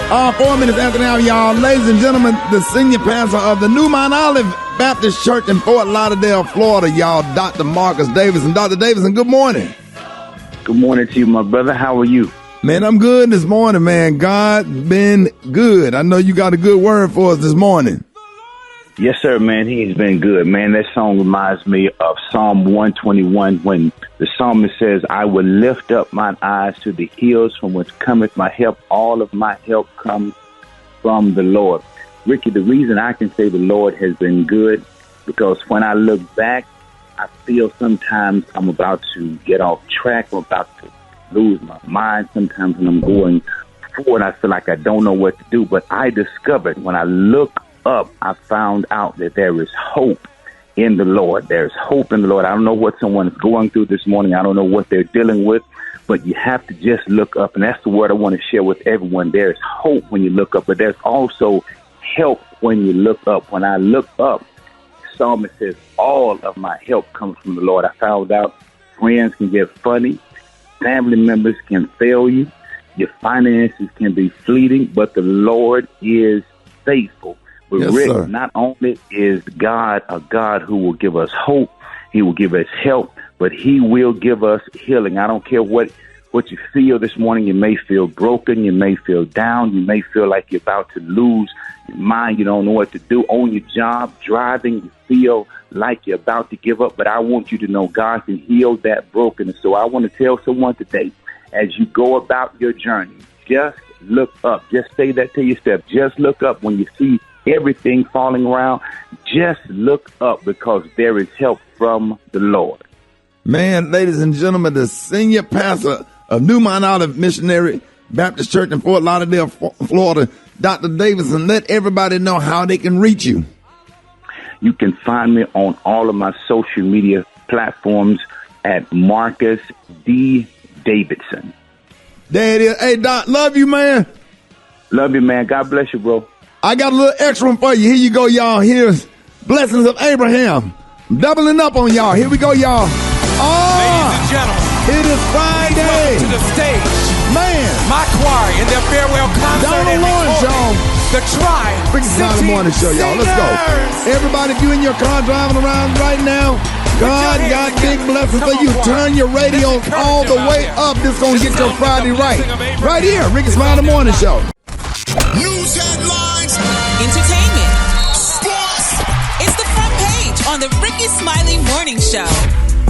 4 minutes after now, y'all. Ladies and gentlemen, the senior pastor of the New Mount Olive Baptist Church in Fort Lauderdale, Florida, y'all, Dr. Marcus Davison. Dr. Davison, good morning. Good morning to you, my brother. How are you? Man, I'm good this morning, man. God been good. I know you got a good word for us this morning. Yes, sir, man. He's been good, man. That song reminds me of Psalm 121 when the psalmist says, I will lift up mine eyes to the hills from which cometh my help. All of my help comes from the Lord. Ricky, the reason I can say the Lord has been good, because when I look back, I feel sometimes I'm about to get off track. I'm about to lose my mind. Sometimes when I'm going forward, I feel like I don't know what to do. But I discovered when I look up, I found out that there is hope in the Lord. There's hope in the Lord. I don't know what someone is going through this morning. I don't know what they're dealing with, but you have to just look up. And that's the word I want to share with everyone. There's hope when you look up, but there's also help when you look up. When I look up, the psalmist says, all of my help comes from the Lord. I found out friends can get funny. Family members can fail you. Your finances can be fleeting, but the Lord is faithful. But yes, Rick, sir. Not only is God a God who will give us hope, he will give us help, but he will give us healing. I don't care what you feel this morning. You may feel broken. You may feel down. You may feel like you're about to lose your mind. You don't know what to do on your job, driving. You feel like you're about to give up, but I want you to know God can heal that brokenness. So I want to tell someone today, as you go about your journey, just look up. Just say that to yourself. Just look up when you see everything falling around. Just look up, because there is help from the Lord. Man, ladies and gentlemen, the senior pastor of New Mount Olive Missionary Baptist Church in Fort Lauderdale, Florida, Dr. Davison, let everybody know how they can reach you. You can find me on all of my social media platforms at Marcus D. Davidson. There it is. Hey, Doc, love you, man. Love you, man. God bless you, bro. I got a little extra one for you. Here you go, y'all. Here's Blessings of Abraham. Doubling up on y'all. Here we go, y'all. Ladies and gentlemen, it is Friday. Welcome to the stage. Man. My choir in their farewell concert. Donald Lawrence, y'all. The Tribe. Rickey Smiley Morning Show, y'all. Let's go. Everybody, if you in your car driving around right now, God got big blessings for you. Turn your radio all the way up. This is going to get your Friday right. Right here, Rickey Smiley Morning Show. News headlines. Entertainment. Sports. It's the front page on the Rickey Smiley Morning Show.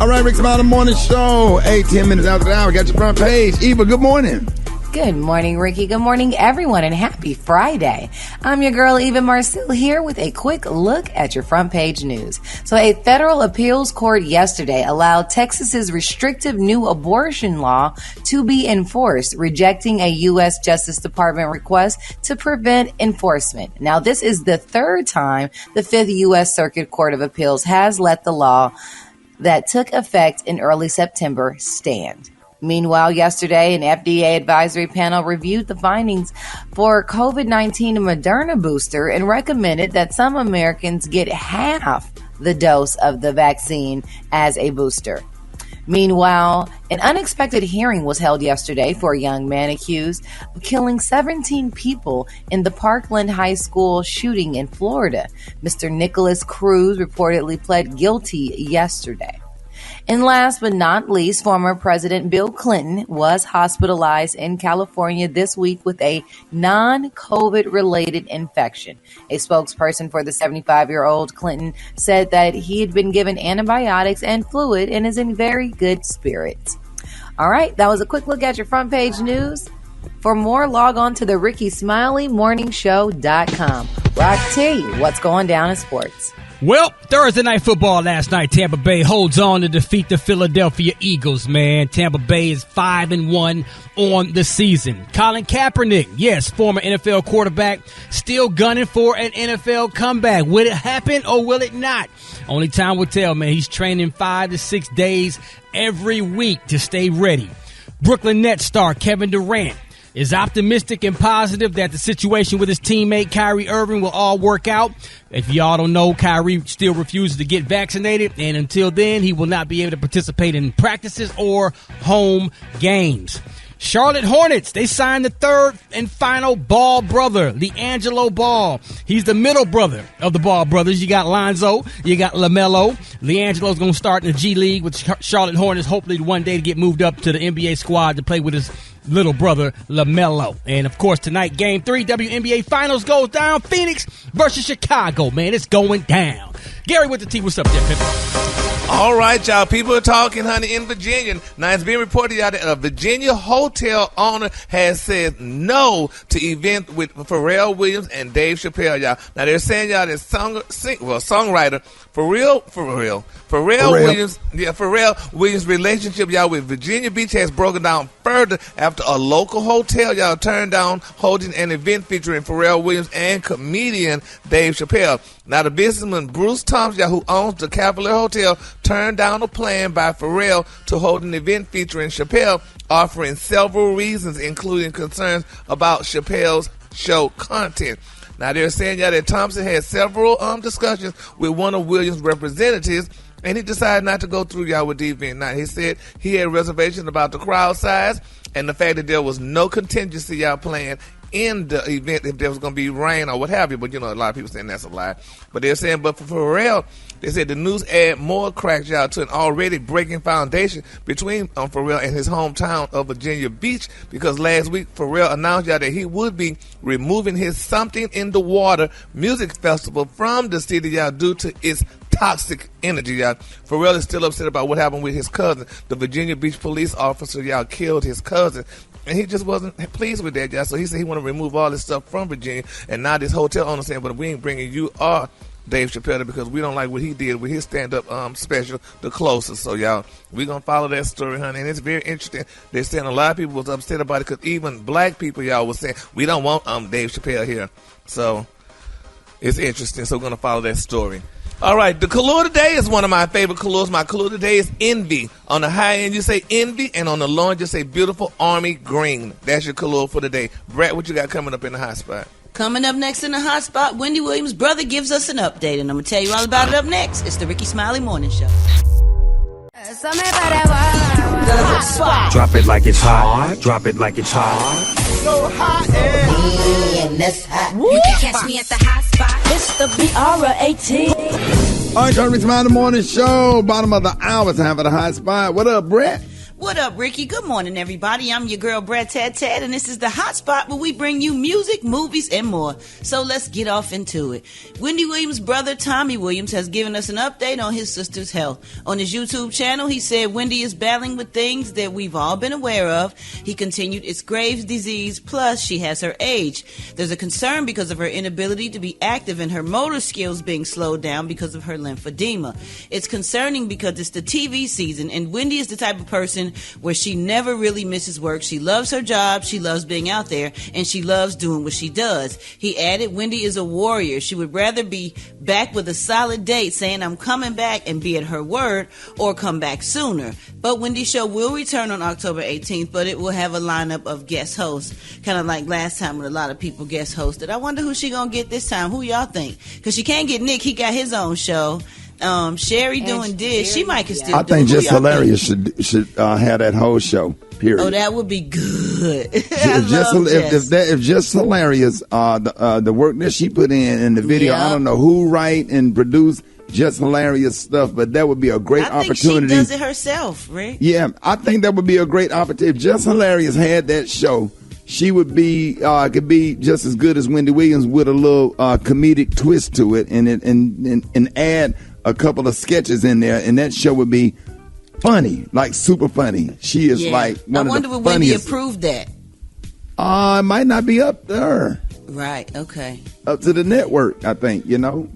All right, Rickey Smiley Morning Show. 10 minutes after the hour. Got your front page. Eva, good morning. Good morning, Ricky. Good morning, everyone, and happy Friday. I'm your girl, Eva Marcel, here with a quick look at your front page news. So a federal appeals court yesterday allowed Texas's restrictive new abortion law to be enforced, rejecting a U.S. Justice Department request to prevent enforcement. Now, this is the third time the Fifth U.S. Circuit Court of Appeals has let the law that took effect in early September stand. Meanwhile, yesterday, an FDA advisory panel reviewed the findings for COVID-19 Moderna booster and recommended that some Americans get half the dose of the vaccine as a booster. Meanwhile, an unexpected hearing was held yesterday for a young man accused of killing 17 people in the Parkland High School shooting in Florida. Mr. Nicholas Cruz reportedly pled guilty yesterday. And last but not least, former President Bill Clinton was hospitalized in California this week with a non-COVID related infection. A spokesperson for the 75-year-old Clinton said that he had been given antibiotics and fluid and is in very good spirits. All right, that was a quick look at your front page news. For more, log on to the RickeySmileyMorningShow.com, where I tell you what's going down in sports. Well, Thursday night football last night, Tampa Bay holds on to defeat the Philadelphia Eagles, man. Tampa Bay is 5-1 on the season. Colin Kaepernick, yes, former NFL quarterback, still gunning for an NFL comeback. Will it happen or will it not? Only time will tell, man. He's training 5 to 6 days every week to stay ready. Brooklyn Nets star Kevin Durant is optimistic and positive that the situation with his teammate Kyrie Irving will all work out. If y'all don't know, Kyrie still refuses to get vaccinated, and until then, he will not be able to participate in practices or home games. Charlotte Hornets, they signed the third and final Ball brother, LiAngelo Ball. He's the middle brother of the Ball brothers. You got Lonzo, you got LaMelo. LiAngelo's going to start in the G League with Charlotte Hornets, hopefully one day to get moved up to the NBA squad to play with his little brother LaMelo. And of course tonight, game 3 WNBA Finals goes down. Phoenix versus Chicago. Man, it's going down. Gary with the T. What's up there, Pippa? All right, y'all. People are talking, honey, in Virginia. Now, it's being reported, y'all, that a Virginia hotel owner has said no to event with Pharrell Williams and Dave Chappelle, y'all. Now, they're saying, y'all, that songwriter Pharrell Williams' relationship, y'all, with Virginia Beach has broken down further after a local hotel, y'all, turned down holding an event featuring Pharrell Williams and comedian Dave Chappelle. Now, the businessman Bruce Thompson, y'all, who owns the Cavalier Hotel, turned down a plan by Pharrell to hold an event featuring Chappelle, offering several reasons, including concerns about Chappelle's show content. Now, they're saying, y'all, that Thompson had several discussions with one of Williams' representatives, and he decided not to go through, y'all, with the event. Now, he said he had reservations about the crowd size and the fact that there was no contingency, y'all, planned in the event if there was going to be rain or what have you. But, you know, a lot of people saying that's a lie. But they're saying, but for Pharrell, they said the news add more cracks, y'all, to an already breaking foundation between Pharrell and his hometown of Virginia Beach, because last week Pharrell announced, y'all, that he would be removing his Something in the Water music festival from the city, y'all, due to its toxic energy, y'all. Pharrell is still upset about what happened with his cousin. The Virginia Beach police officer, y'all, killed his cousin. And he just wasn't pleased with that, y'all. So he said he want to remove all this stuff from Virginia. And now this hotel owner saying, but we ain't bringing you or Dave Chappelle because we don't like what he did with his stand-up special, The Closest. So, y'all, we're going to follow that story, honey. And it's very interesting. They're saying a lot of people was upset about it because even black people, y'all, was saying, we don't want Dave Chappelle here. So it's interesting. So we're going to follow that story. All right, the color today is one of my favorite colors. My color today is envy. On the high end, you say envy, and on the low end, you say beautiful army green. That's your color for today. Brett, what you got coming up in the hot spot? Coming up next in the hot spot, Wendy Williams' brother gives us an update, and I'm going to tell you all about it up next. It's the Rickey Smiley Morning Show. The hot spot. Drop it like it's hot. Drop it like it's hot. So hot and that's hot. You can catch me at the hot spot. It's the BR18. All right, Rickey Smiley Morning Show. Bottom of the hour, time for the hot spot. What up, Brett? What up, Ricky? Good morning, everybody. I'm your girl, Brett Ted, and this is the hot spot where we bring you music, movies, and more. So let's get off into it. Wendy Williams' brother, Tommy Williams, has given us an update on his sister's health. On his YouTube channel, he said Wendy is battling with things that we've all been aware of. He continued, it's Graves' disease, plus she has her age. There's a concern because of her inability to be active and her motor skills being slowed down because of her lymphedema. It's concerning because it's the TV season, and Wendy is the type of person where she never really misses work. She loves her job, she loves being out there, and she loves doing what she does. He added, Wendy is a warrior. She would rather be back with a solid date saying I'm coming back and be at her word, or come back sooner. But Wendy's show will return on October 18th, but it will have a lineup of guest hosts, kind of like last time when a lot of people guest hosted. I wonder who she gonna get this time. Who y'all think? Because she can't get Nick, he got his own show. Sherry doing Dish. She might can still. I think Just Hilarious should have that whole show. Period. Oh, that would be good. If Just Hilarious, the work that she put in the video, I don't know who write and produce Just Hilarious stuff, but that would be a great opportunity. She does it herself, Rick. Yeah, I think that would be a great opportunity. If Just Hilarious had that show, she would be could be just as good as Wendy Williams with a little comedic twist to it, and add a couple of sketches in there, and that show would be funny, like super funny. She is like one of the funniest. I wonder would Wendy approve that? It might not be up there. Right. Okay. Up to the network, I think.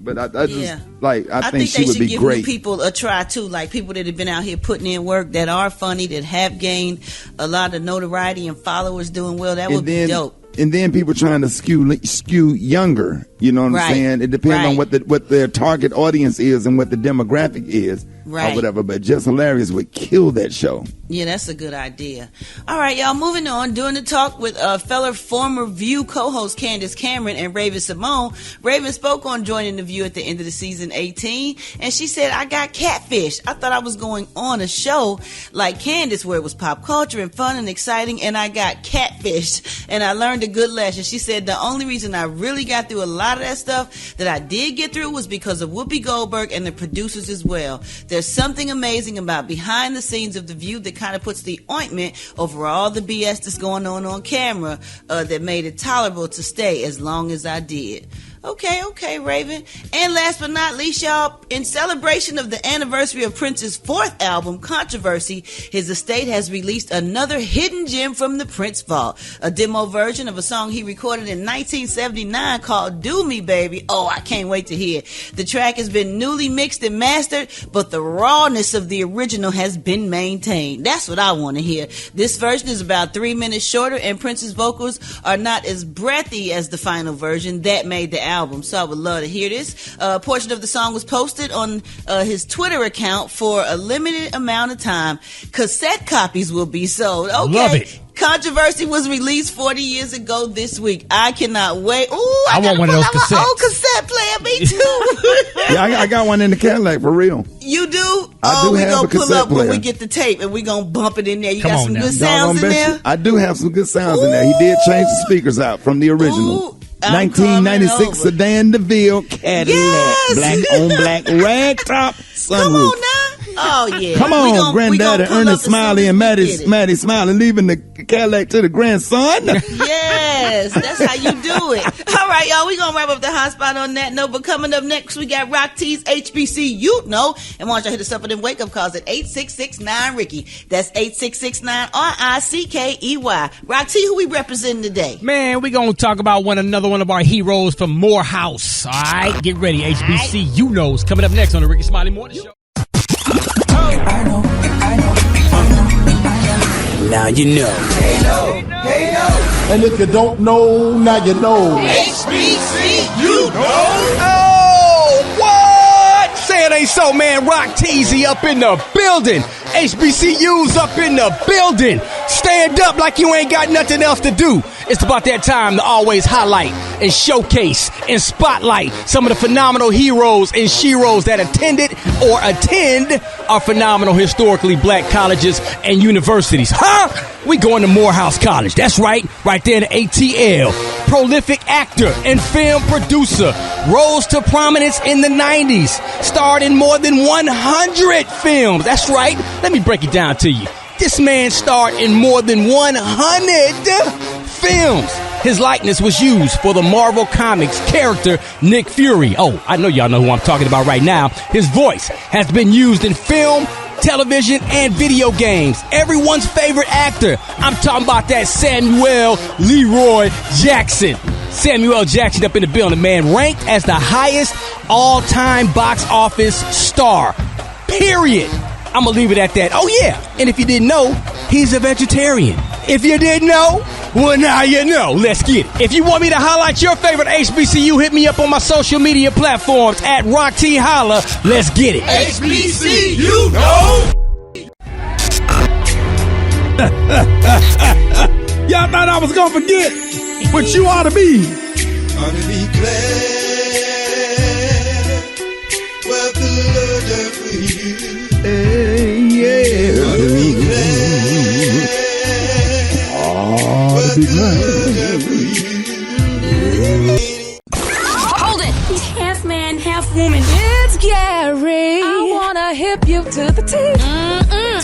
But I just I think she would be give great. New people a try too, like people that have been out here putting in work, that are funny, that have gained a lot of notoriety and followers doing well. That would be dope. And then people trying to skew younger You know what Right. I'm saying? It depends on Right. what their target audience is and what the demographic is Right. or whatever. But Just Hilarious would kill that show. Yeah, that's a good idea. All right, y'all, moving on. Doing the talk with fellow former View co-host Candace Cameron and Raven Simone. Raven spoke on joining the View at the end of the season 18, and she said, I got catfish. I thought I was going on a show like Candace where it was pop culture and fun and exciting, and I got catfished, and I learned a good lesson. She said, the only reason I really got through a lot of that stuff that I did get through was because of Whoopi Goldberg and the producers as well. There's something amazing about behind the scenes of the View that kind of puts the ointment over all the BS that's going on camera that made it tolerable to stay as long as I did. Okay, Raven. And last but not least, y'all, in celebration of the anniversary of Prince's 4th album, Controversy, his estate has released another hidden gem from the Prince vault, a demo version of a song he recorded in 1979 called Do Me Baby. Oh, I can't wait to hear. The track has been newly mixed and mastered, but the rawness of the original has been maintained. That's what I want to hear. This version is about 3 minutes shorter, and Prince's vocals are not as breathy as the final version that made the album, so I would love to hear this. A portion of the song was posted on his Twitter account for a limited amount of time. Cassette copies will be sold. Okay. Love it. Controversy was released 40 years ago this week. I cannot wait. Ooh, I want one of those cassettes. Old cassette player, me too. Yeah, I got one in the Cadillac for real. You do? I do we have gonna a pull cassette up when player. we get the tape and we gonna bump it in there. You Come got on some now. good sounds in there? I do have some good sounds in there. He did change the speakers out from the original. Ooh, I'm 1996 coming over. Sedan DeVille Cadillac. Yes! Black on black rag top sunroof. Come on now. Oh yeah. Come We on, gon- we Granddaddy gonna pull Ernest up as soon Smiley as and we get it. Maddie Smiley leaving the Cadillac to the grandson. Yes, that's how you do it. All right, y'all, we gonna wrap up the hot spot on that note. But coming up next, we got Rock T's HBC, you know. And why don't y'all hit us up with them wake up calls at 866-9-RICKY. That's 866-9-RICKEY. Rock T, who we representing today? Man, we gonna talk about another one of our heroes from Morehouse. All right, get ready, HBC. You knows coming up next on the Rickey Smiley Morning Show. Now you know. And if you don't know, now you know. HBC, you know. Oh, what? Say it ain't so, man. Rock Teasy up in the building. HBCU's up in the building. Stand up like you ain't got nothing else to do. It's about that time to always highlight and showcase and spotlight some of the phenomenal heroes and sheroes that attended or attend our phenomenal historically black colleges and universities. Huh? We going to Morehouse College. That's right. Right there in the ATL. Prolific actor and film producer. Rose to prominence in the 90s. Starred in more than 100 films. That's right. Let me break it down to you. This man starred in more than 100 films. His likeness was used for the Marvel Comics character Nick Fury. Oh, I know y'all know who I'm talking about right now. His voice has been used in film, television, and video games. Everyone's favorite actor. I'm talking about that Samuel Leroy Jackson. Samuel Jackson up in the building, man. Ranked as the highest all-time box office star. Period. I'm going to leave it at that. Oh, yeah. And if you didn't know, he's a vegetarian. If you didn't know, well, now you know. Let's get it. If you want me to highlight your favorite HBCU, hit me up on my social media platforms at Rock T Holla. Let's get it. HBC, you know. Y'all thought I was going to forget, but you ought to be. Ought to be glad what the Lord done for you. Yeah. Ought to be glad what the Lord done for you. Hold it! He's half man, half woman. It's Gary. I wanna hip you to the teeth.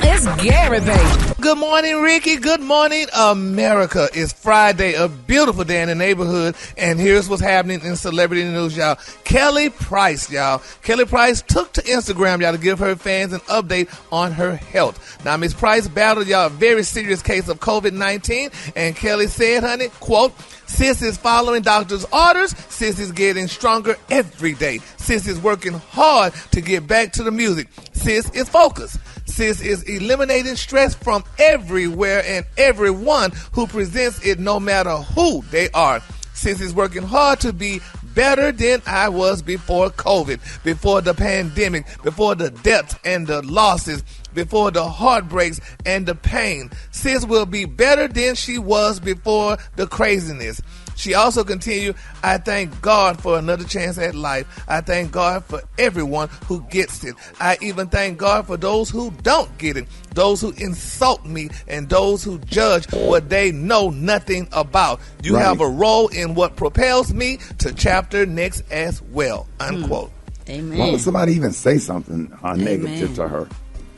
It's Gary, baby. Good morning, Ricky. Good morning, America. It's Friday, a beautiful day in the neighborhood, and here's what's happening in celebrity news, y'all. Kelly Price, y'all. Kelly Price took to Instagram, y'all, to give her fans an update on her health. Now, Miss Price battled, y'all, a very serious case of COVID-19, and Kelly said, honey, quote, "Sis is following doctor's orders. Sis is getting stronger every day. Sis is working hard to get back to the music. Sis is focused. Sis is eliminating stress from everywhere and everyone who presents it, no matter who they are. Sis is working hard to be better than I was before COVID, before the pandemic, before the deaths and the losses, before the heartbreaks and the pain. Sis will be better than she was before the craziness. She also continued, I thank God for another chance at life. I thank God for everyone who gets it. I even thank God for those who don't get it, those who insult me, and those who judge what they know nothing about. You have a role in what propels me to chapter next as well, unquote. Amen. Why would somebody even say something negative to her?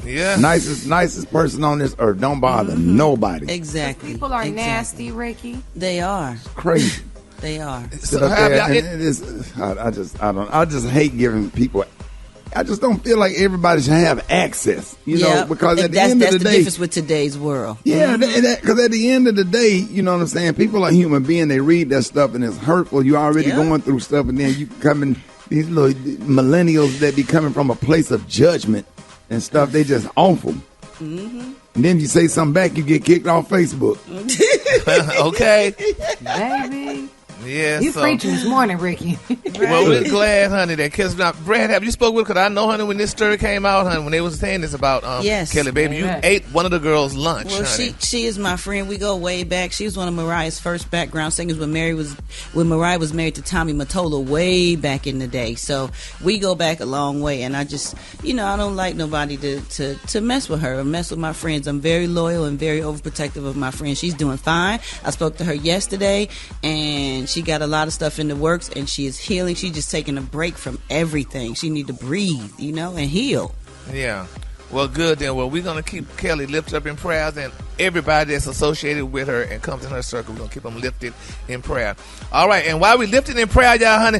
Yeah. Nicest person on this earth. Don't bother nobody. Exactly. People are nasty, Ricky. They are. Crazy. They are. Sit up there and I just hate giving people. I just don't feel like everybody should have access, you know, because at the end of the day, that's the difference with today's world. Yeah, because at the end of the day, you know what I'm saying? People are human beings. They read that stuff and it's hurtful. You're already going through stuff, and then you come in, these little millennials that be coming from a place of judgment and stuff. They just awful. And then you say something back, you get kicked off Facebook. Okay. Baby. Yeah, you preaching this morning, Ricky. Well, we're glad, honey, that because now, Brad, have you spoke with? Because I know, honey, when this story came out, honey, when they was saying this about Kelly, baby, you ate one of the girls' lunch. Well, honey. she is my friend. We go way back. She was one of Mariah's first background singers when Mariah was married to Tommy Mottola way back in the day. So we go back a long way, and I just, I don't like nobody to mess with her or mess with my friends. I'm very loyal and very overprotective of my friends. She's doing fine. I spoke to her yesterday, and she got a lot of stuff in the works, and she is healing. She's just taking a break from everything. She need to breathe, and heal. Yeah. Well, good then. Well, we're going to keep Kelly lifted up in prayers, and everybody that's associated with her and comes in her circle, we're going to keep them lifted in prayer. All right, and while we lifted in prayer, y'all, honey,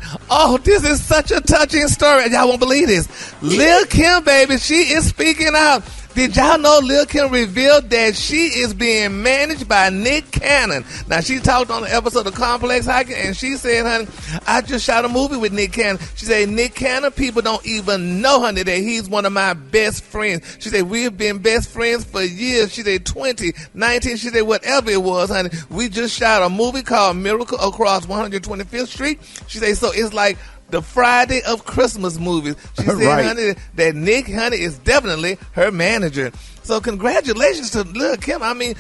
this is such a touching story. Y'all won't believe this. Lil Kim, baby, she is speaking out. Did y'all know Lil Kim revealed that she is being managed by Nick Cannon? Now, she talked on the episode of Complex Hiking, and she said, honey, I just shot a movie with Nick Cannon. She said, Nick Cannon, people don't even know, honey, that he's one of my best friends. She said, we've been best friends for years. She said, 20, 19, she said, whatever it was, honey. We just shot a movie called Miracle across 125th Street. She said, so it's like the Friday of Christmas movies. She said, honey, that Nick, honey, is definitely her manager. So congratulations to Lil Kim. I mean,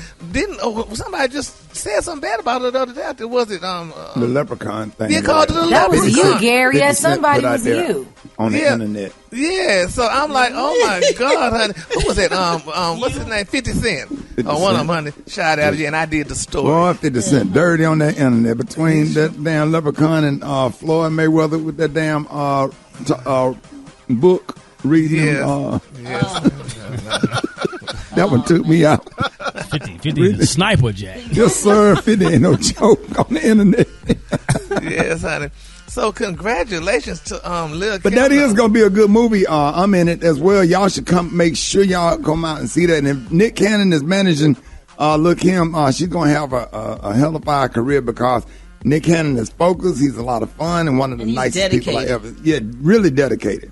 somebody just said something bad about her the other day? Was it the leprechaun thing? You called it the leprechaun. That was you, Gary. Yeah, somebody was you on the internet. Yeah, so I'm like, oh my God, honey. Who was that? What's his name? 50 Cent. One of them, honey, shot at you, and I did the story. Boy, 50 Cent, dirty on that internet between that damn leprechaun and Floyd Mayweather with that damn book reading. That one took me out. 50 really? The sniper jack. Yes, sir. 50 ain't no joke on the internet. Yes, honey. So congratulations to Lil Kim. But that is going to be a good movie. I'm in it as well. Y'all should make sure y'all come out and see that. And if Nick Cannon is managing Lil Kim, she's going to have a hell of a career because Nick Cannon is focused. He's a lot of fun and one of the nicest people I ever. Yeah, really dedicated.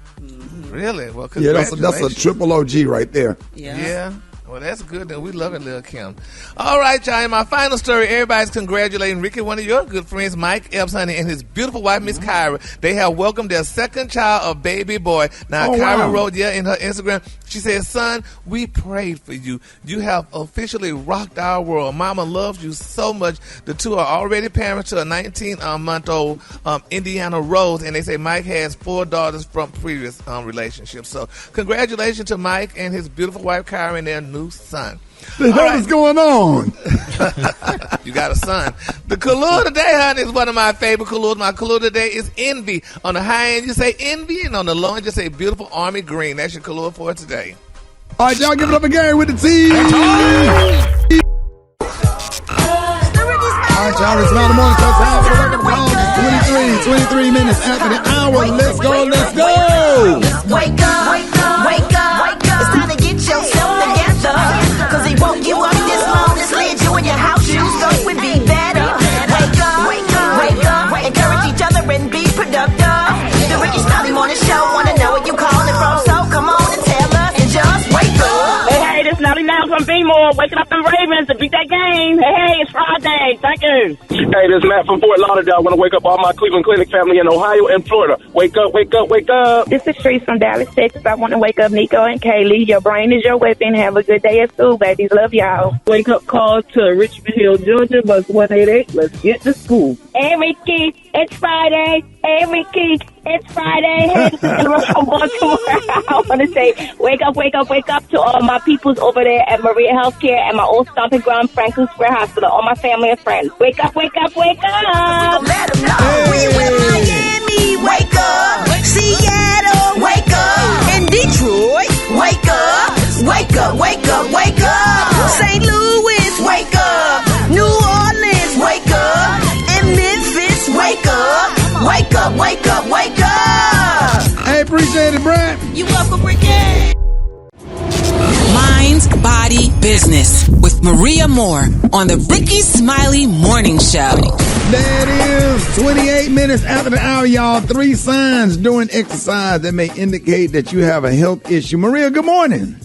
Really? Well, congratulations. Yeah, that's a triple OG right there. Yeah. Well, that's good. Then we love it, Lil Kim. All right, y'all. In my final story, everybody's congratulating Ricky, one of your good friends, Mike Epps, honey, and his beautiful wife, Miss Kyra. They have welcomed their second child, a baby boy. Now, Kyra wrote, in her Instagram, she said, son, we prayed for you. You have officially rocked our world. Mama loves you so much. The two are already parents to a 19-month-old Indiana Rose, and they say Mike has 4 daughters from previous relationships. So congratulations to Mike and his beautiful wife, Kyra, and their new son. The hell is going on? You got a son. The color today, honey, is one of my favorite colors. My color today is envy. On the high end, you say envy, and on the low end, you say beautiful army green. That's your color for today. All right, y'all give it up again with the T. All right, y'all, it's now the morning show time for the record call. 23 minutes after the hour. Let's go. Wake up. It's time to get yourself together. Cause they woke you up this long, just laid you in your house shoes, so it would be better. Wake up. Encourage each other and be productive. The Rickey Smiley Morning Show, wanna know where you calling from, so come on and tell us and just wake up. Hey, this is Nolly now from B-More. on, waking up them Ravens to beat that game. Hey, it's Friday. Thank you. Hey, this is Matt from Fort Lauderdale. I want to wake up all my Cleveland Clinic family in Ohio and Florida. Wake up, wake up, wake up. This is Trees from Dallas, Texas. I want to wake up Nico and Kaylee. Your brain is your weapon. Have a good day at school, babies. Love y'all. Wake up call to Richmond Hill, Georgia, bus 188. Let's get to school. Hey, Ricky, it's Friday. Hey, Ricky, it's Friday. Hey, this is Emma from Baltimore. I want to say, wake up, wake up, wake up to all my peoples over there at Maria Healthcare and my old stomping ground, Franklin Square Hospital. All my family and friends. Wake up, wake up, wake up. Let them know. We in Miami, wake up. Seattle, wake up. In Detroit, wake up. Wake up, wake up, wake up. St. Louis, wake up. New Orleans, wake up. And Memphis, wake up. Wake up, wake up, wake up. Hey, appreciate it, Brad. You welcome, Rickey. Mind, body, business with Maria Moore on the Rickey Smiley Morning Show. That is 28 minutes after the hour, y'all. 3 signs during exercise that may indicate that you have a health issue. Maria, good morning.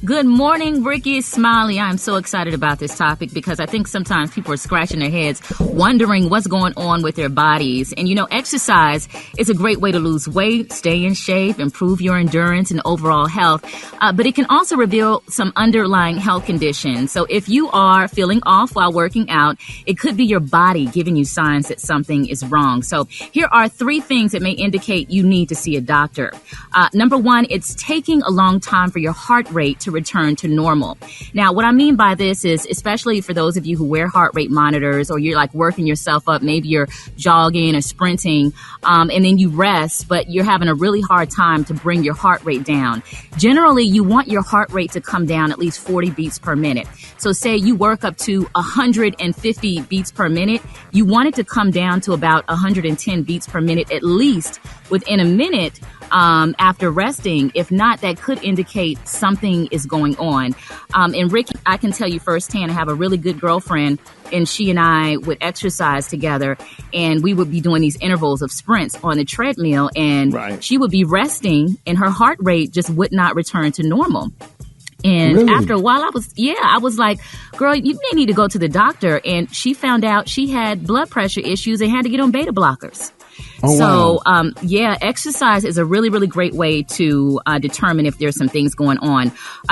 Good morning, Rickey Smiley. I'm so excited about this topic because I think sometimes people are scratching their heads wondering what's going on with their bodies. And, you know, exercise is a great way to lose weight, stay in shape, improve your endurance and overall health. But it can also reveal some underlying health conditions. So if you are feeling off while working out, it could be your body giving you signs that something is wrong. So here are 3 things that may indicate you need to see a doctor. Number 1, it's taking a long time for your heart rate to return to normal. Now, what I mean by this is, especially for those of you who wear heart rate monitors or you're like working yourself up, maybe you're jogging or sprinting, and then you rest, but you're having a really hard time to bring your heart rate down. Generally, you want your heart rate to come down at least 40 beats per minute. So say you work up to 150 beats per minute, you want it to come down to about 110 beats per minute, at least within a minute after resting. If not, that could indicate something is going on. And Rick, I can tell you firsthand, I have a really good girlfriend, and she and I would exercise together, and we would be doing these intervals of sprints on the treadmill, and she would be resting, and her heart rate just would not return to normal. And after a while, I was like, girl, you may need to go to the doctor. And she found out she had blood pressure issues and had to get on beta blockers. Exercise is a really, really great way to determine if there's some things going on.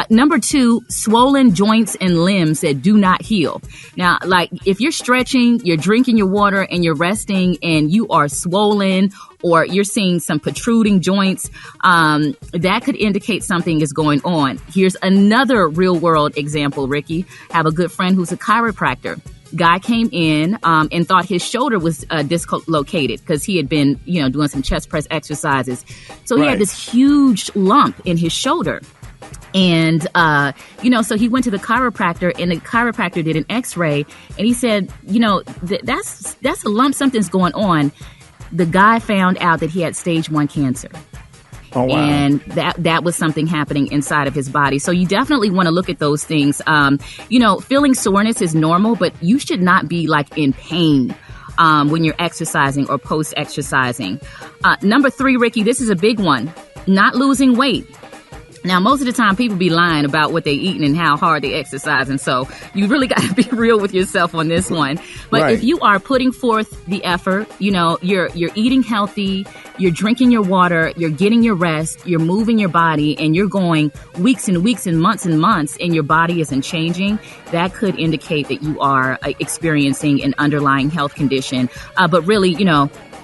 Number 2, swollen joints and limbs that do not heal. Now, like if you're stretching, you're drinking your water and you're resting and you are swollen or you're seeing some protruding joints, that could indicate something is going on. Here's another real world example, Rickey. I have a good friend who's a chiropractor. Guy came in and thought his shoulder was dislocated because he had been, doing some chest press exercises. So he had this huge lump in his shoulder. And, so he went to the chiropractor, and the chiropractor did an x-ray, and he said, that's a lump, something's going on. The guy found out that he had stage 1 cancer. Oh, wow. And that was something happening inside of his body. So you definitely want to look at those things. Feeling soreness is normal, but you should not be like in pain when you're exercising or post-exercising. Number 3, Rickey, this is a big one. Not losing weight. Now, most of the time, people be lying about what they're eating and how hard they exercise. And so you really got to be real with yourself on this one. But if you are putting forth the effort, you're eating healthy, you're drinking your water, you're getting your rest, you're moving your body, and you're going weeks and weeks and months, and your body isn't changing, that could indicate that you are experiencing an underlying health condition. But really,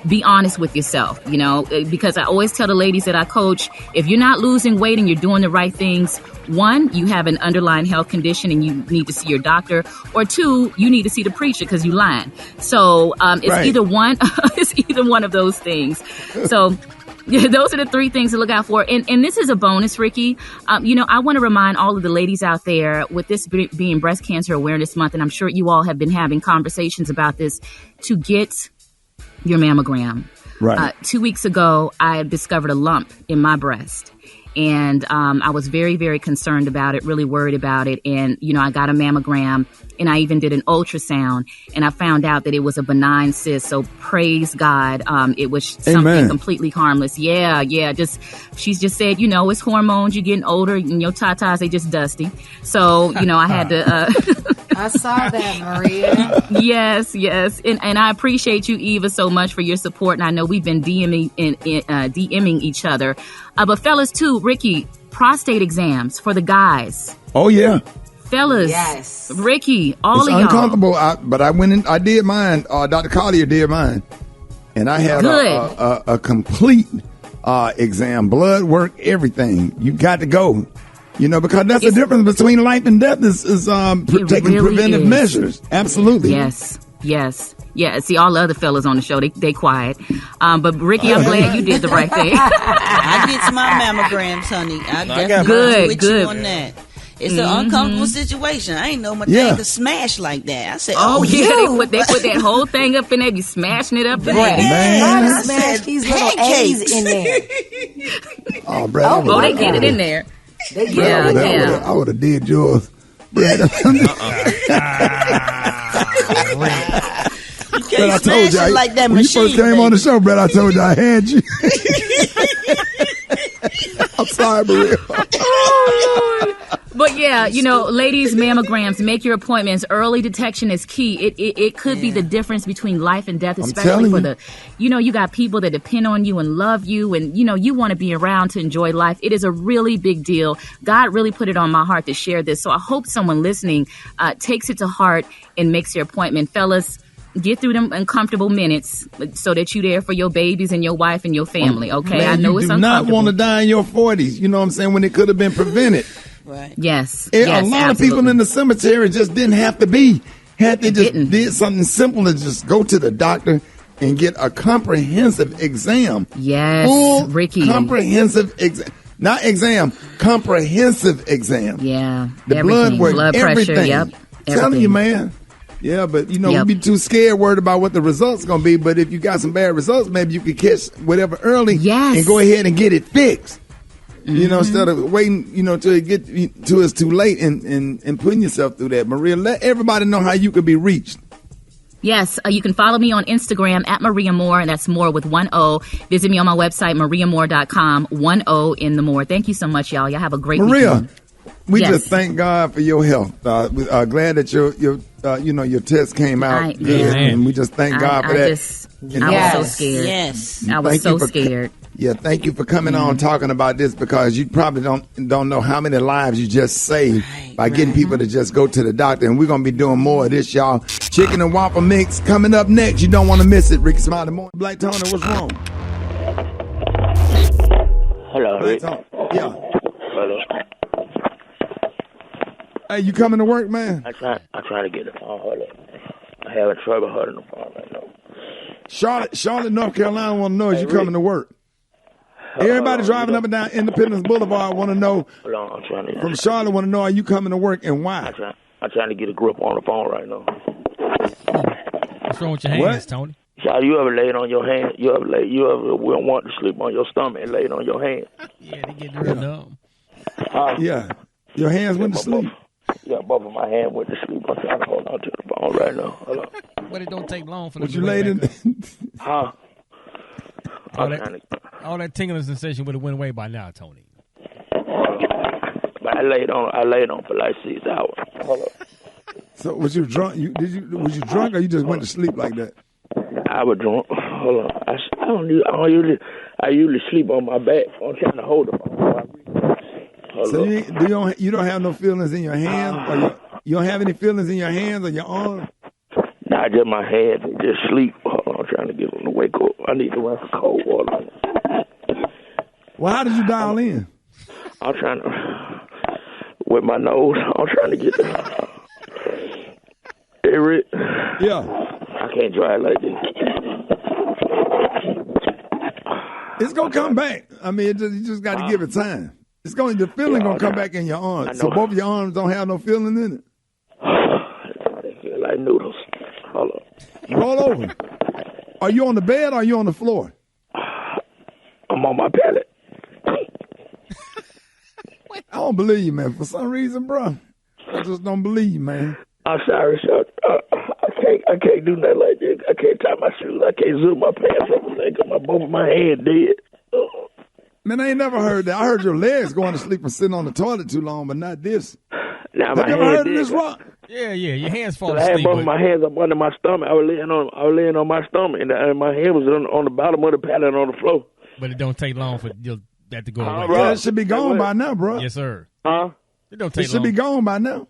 be honest with yourself, because I always tell the ladies that I coach, if you're not losing weight and you're doing the right things, 1, you have an underlying health condition and you need to see your doctor, or 2, you need to see the preacher because you're lying. So it's either one, it's either one of those things. So those are the 3 things to look out for. And this is a bonus, Rickey. I want to remind all of the ladies out there, with this being Breast Cancer Awareness Month, and I'm sure you all have been having conversations about this, to get your mammogram. 2 weeks ago, I discovered a lump in my breast. And I was very, very concerned about it, really worried about it. And, I got a mammogram and I even did an ultrasound and I found out that it was a benign cyst. So praise God. It was something completely harmless. Yeah. She's just said, it's hormones. You're getting older and your tatas, they just dusty. So, I had to... I saw that, Maria. Yes. And I appreciate you, Eva, so much for your support. And I know we've been DMing each other. But fellas, too, Ricky, prostate exams for the guys. Oh, yeah. Fellas. Yes. Ricky, all it's of y'all. Uncomfortable, but I went in, I did mine. Dr. Collier did mine. And I had a complete exam, blood work, everything. You got to go. Because that's the difference between life and death is taking preventive measures. Absolutely. Yes. Yeah, see, all the other fellas on the show, they quiet. But Ricky, I'm glad you did the right thing. I did my mammograms, honey. I definitely with you on that. It's an uncomfortable situation. I ain't know my thing could smash like that. I said, they put that whole thing up in there, be smashing it up in there. Man, smash these little A's in there. Oh, Brad. They get it in there. I would have did yours, Brad. Brad, I told you, like that when you first came on the show, Brad, I told you I had you. I'm sorry, Maria. But yeah, ladies, mammograms, make your appointments. Early detection is key. It could be the difference between life and death, especially for the, you got people that depend on you and love you and, you want to be around to enjoy life. It is a really big deal. God really put it on my heart to share this. So I hope someone listening takes it to heart and makes your appointment. Fellas, get through them uncomfortable minutes so that you're there for your babies and your wife and your family, okay? Man, I know it's uncomfortable. You do not want to die in your 40s, you know what I'm saying, when it could have been prevented. Right. Yes. A lot of people in the cemetery just didn't have to be. Did something simple as just go to the doctor and get a comprehensive exam. Yes, full Ricky. Comprehensive exam. Not exam, comprehensive exam. Yeah. The blood work, blood everything. pressure, yep. Telling you, man. Yeah, but we be too scared, worried about what the results going to be. But if you got some bad results, maybe you could catch whatever early and go ahead and get it fixed. Instead of waiting, till it get to it's too late and putting yourself through that. Maria, let everybody know how you could be reached. Yes, you can follow me on Instagram at Maria Moore, and that's Moore with 1 O. Visit me on my website, mariamoore.com, 1 O in the Moore. Thank you so much, y'all. Y'all have a great weekend. We just thank God for your health. Glad that your test came out good, and we just thank God for that. I was so scared. Yes, I was so scared. Yeah, thank you for coming on talking about this, because you probably don't know how many lives you just saved by getting people to just go to the doctor. And we're going to be doing more of this, y'all. Chicken and waffle mix coming up next. You don't want to miss it. Rickey Smiley Morning. Black Tony, what's wrong? Hello, Rick. Yeah. Hello. Hey, you coming to work, man? I'm trying to get the phone. Hold up. I'm having trouble holding the phone right now. Charlotte, North Carolina want to know, is you coming to work? Everybody driving up and down Independence Boulevard want to know. Hold on, I'm trying to. From Charlotte want to know, are you coming to work and why? I'm trying to get a grip on the phone right now. What's wrong with your hands, Tony? Child, you ever laid on your hand? You ever want to sleep on your stomach and laid on your hand? Yeah, they get real numb. Yeah. Your hands went to sleep? Yeah, both of my hands went to sleep. I'm trying to hold on to the phone right now. Hold on. But it don't take long for them to lay in? Huh? All that tingling sensation would have went away by now, Tony. But I laid on for like 6 hours. Hold up. So was you drunk? Was you drunk, or you just went to sleep like that? I was drunk. Hold on. I usually sleep on my back. I'm trying to hold the phone. So you don't have no feelings in your hands, or you don't have any feelings in your hands or your arms? Nah, just my hands and just sleep. Hold on, I'm trying to get them to wake up. I need to run some cold water. Well, how did you dial in? I'm trying to, with my nose, I'm trying to get the. Hey, Rick. Yeah. I can't drive like this. It's gonna come back. I mean, you just got to give it time. The feeling gonna come back in your arms. So both of your arms don't have no feeling in it. They feel like noodles. Hold on. Roll over. Are you on the bed or are you on the floor? I'm on my pallet. don't believe you, man. For some reason, bro, I just don't believe you, man. I'm sorry, sir. I can't do nothing like this. I can't tie my shoes. I can't zoom my pants up. Both of my hands dead. Man, I ain't never heard that. I heard your legs going to sleep and sitting on the toilet too long, but not this. Now Have you ever heard of this, Rock? Yeah, your hands fall I had asleep. both of my hands up under my stomach. I was laying on my stomach, and my head was on the bottom of the pallet on the floor. But it don't take long for that to go away. Yeah, it should be gone by now, bro. Yes, sir. Huh? It don't take It should long. be gone by now.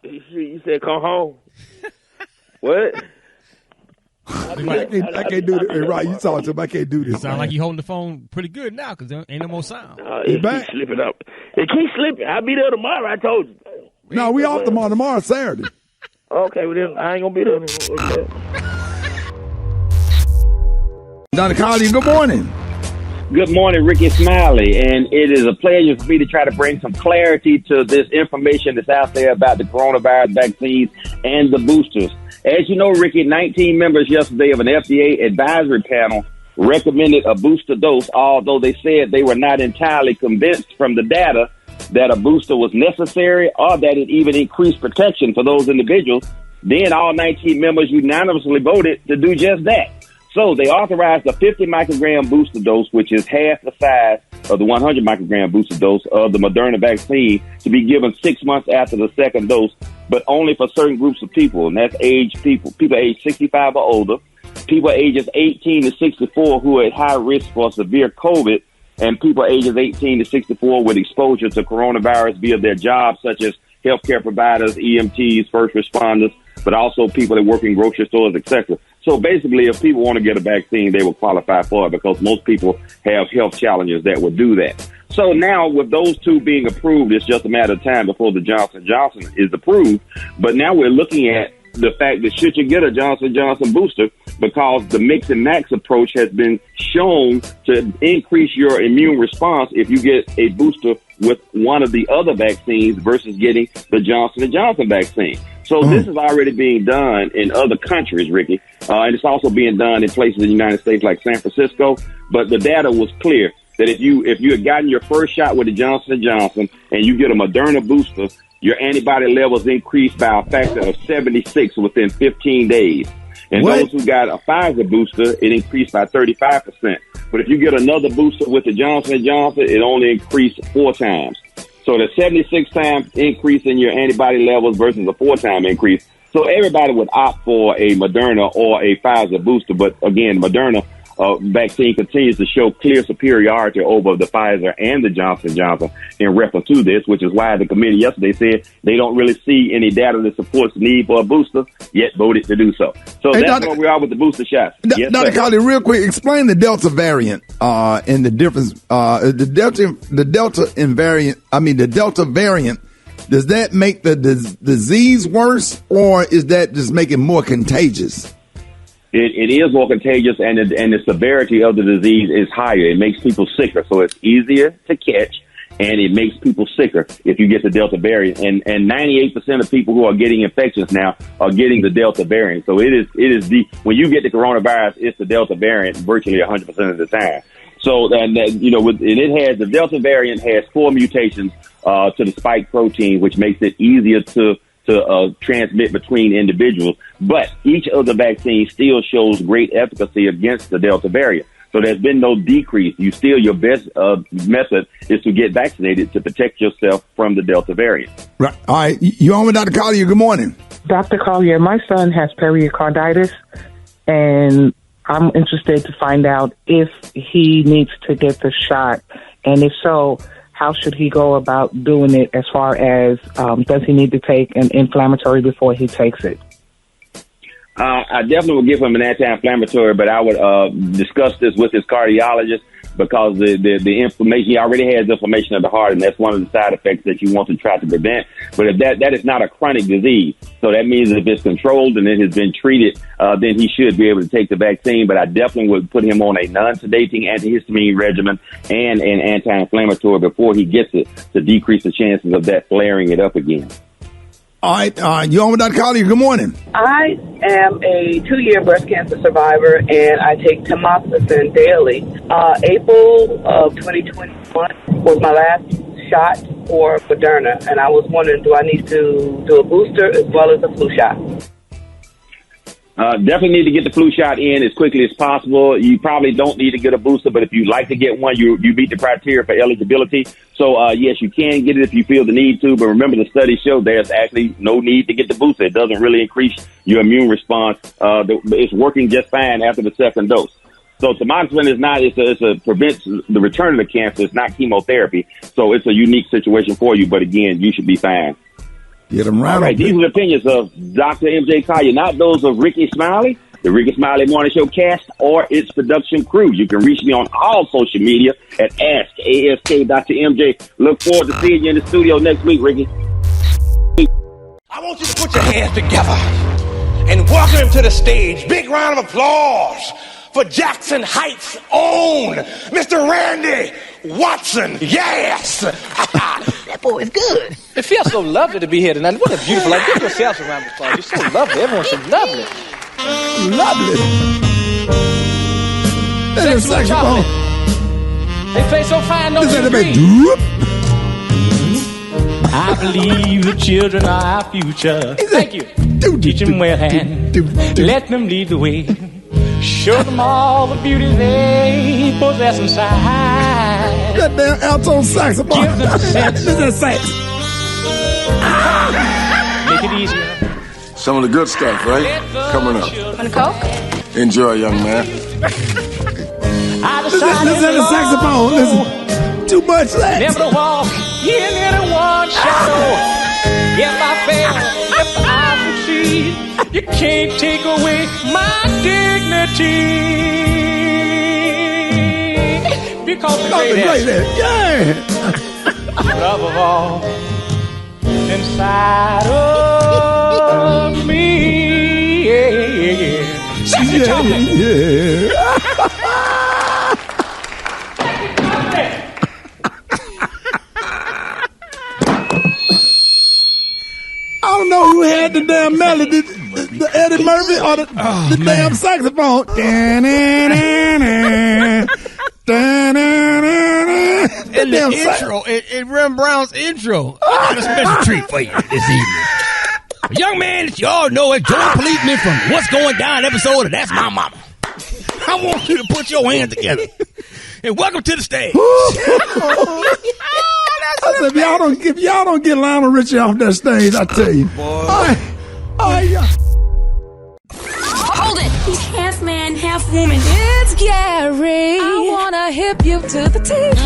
You said come home. What? I can't do this. Hey, right, you talk to him. I can't do this. Sound like you holding the phone pretty good now because there ain't no more sound. It keeps slipping up. It keeps slipping. I'll be there tomorrow, I told you. No, we off tomorrow. Tomorrow's Saturday. Okay, well then I ain't gonna be there anymore. Dr. Collier, good morning. Good morning, Rickey Smiley, and it is a pleasure for me to try to bring some clarity to this information that's out there about the coronavirus vaccines and the boosters. As you know, Rickey, 19 members yesterday of an FDA advisory panel recommended a booster dose, although they said they were not entirely convinced from the data that a booster was necessary or that it even increased protection for those individuals. Then all 19 members unanimously voted to do just that. So they authorized a 50 microgram booster dose, which is half the size of the 100 microgram booster dose of the Moderna vaccine, to be given 6 months after the second dose, but only for certain groups of people. And that's people age 65 or older, people ages 18 to 64 who are at high risk for severe COVID, and people ages 18 to 64 with exposure to coronavirus via their jobs, such as healthcare providers, EMTs, first responders, but also people that work in grocery stores, etc. So basically, if people want to get a vaccine, they will qualify for it because most people have health challenges that would do that. So now with those two being approved, it's just a matter of time before the Johnson & Johnson is approved. But now we're looking at the fact that should you get a Johnson & Johnson booster, because the mix and max approach has been shown to increase your immune response if you get a booster with one of the other vaccines versus getting the Johnson & Johnson vaccine. So this is already being done in other countries, Rickey, and it's also being done in places in the United States like San Francisco. But the data was clear that if you had gotten your first shot with the Johnson & Johnson and you get a Moderna booster, your antibody levels increased by a factor of 76 within 15 days. And those who got a Pfizer booster, it increased by 35%. But if you get another booster with the Johnson & Johnson, it only increased 4 times. So the 76 times increase in your antibody levels versus a 4-time increase. So everybody would opt for a Moderna or a Pfizer booster. But again, Moderna vaccine continues to show clear superiority over the Pfizer and the Johnson & Johnson in reference to this, which is why the committee yesterday said they don't really see any data that supports the need for a booster, yet voted to do so. So that's where we are with the booster shots. Yes, Dr. Collier, real quick, explain the Delta variant and the difference. The Delta variant. Does that make the disease worse, or is that just make it more contagious? It is more contagious, and the severity of the disease is higher. It makes people sicker, so it's easier to catch, and it makes people sicker if you get the Delta variant. And 98% of people who are getting infections now are getting the Delta variant. So it is when you get the coronavirus, it's the Delta variant virtually 100% of the time. So the Delta variant has 4 mutations to the spike protein, which makes it easier to transmit between individuals. But each of the vaccines still shows great efficacy against the Delta variant. So there's been no decrease. Your best method is to get vaccinated to protect yourself from the Delta variant. Right. All right. You on with Dr. Collier? Good morning. Dr. Collier, my son has pericarditis, and I'm interested to find out if he needs to get the shot, and if so, how should he go about doing it as far as does he need to take an inflammatory before he takes it? I definitely would give him an anti-inflammatory, but I would discuss this with his cardiologist because the inflammation, he already has inflammation of the heart, and that's one of the side effects that you want to try to prevent. But if that is not a chronic disease, so that means if it's controlled and it has been treated, then he should be able to take the vaccine. But I definitely would put him on a non-sedating antihistamine regimen and an anti-inflammatory before he gets it to decrease the chances of that flaring it up again. All right. You on with Dr. Collier? Good morning. I am a 2-year breast cancer survivor, and I take tamoxifen daily. April of 2021 was my last shot for Moderna, and I was wondering, do I need to do a booster as well as a flu shot? Definitely need to get the flu shot in as quickly as possible. You probably don't need to get a booster, but if you'd like to get one, you meet the criteria for eligibility. So, yes, you can get it if you feel the need to, but remember the studies show there's actually no need to get the booster. It doesn't really increase your immune response. It's working just fine after the second dose. So tamoxifen is not, it prevents the return of the cancer. It's not chemotherapy. So it's a unique situation for you, but again, you should be fine. Get them right. All right, these are the opinions of Dr. MJ Collier, not those of Rickey Smiley, the Rickey Smiley Morning Show cast, or its production crew. You can reach me on all social media at ask.Dr. Look forward to seeing you in the studio next week, Ricky. I want you to put your hands together and welcome him to the stage. Big round of applause for Jackson Heights' own Mr. Randy Watson. Yes! That boy is good. It feels so lovely to be here tonight. What a beautiful, like, give yourselves a round of applause. You're so lovely. Everyone's so lovely. Lovely. Thanks for chocolate. They play so fine, don't you agree? I believe the children are our future. Thank you. Teach them well and let them lead the way. Show them all the beauty they possess inside. That damn alto saxophone. Give them sense. This is sax. Make it easier. Some of the good stuff, right? Coming up. Want a Coke? Enjoy, young man. Listen to the saxophone. Listen. Too much sax. Never to walk in anyone's shadow. If I fail, if I succeed, you can't take away my dignity. Because the greatest, yeah. love of all inside of me. Yeah. Sexy chocolate. Yeah. I don't know who had the damn melody, the Eddie Murphy or the damn saxophone. In the intro, in Rem Brown's intro, I got a special treat for you this evening. A young man that you all know as Joey Policeman from What's Going Down episode of That's My Mama. I want you to put your hands together and welcome to the stage. I said, if y'all don't get Lionel Richie off that stage, I tell you. Hold it. He's half man, half woman. It's Gary. I wanna hip you to the teeth.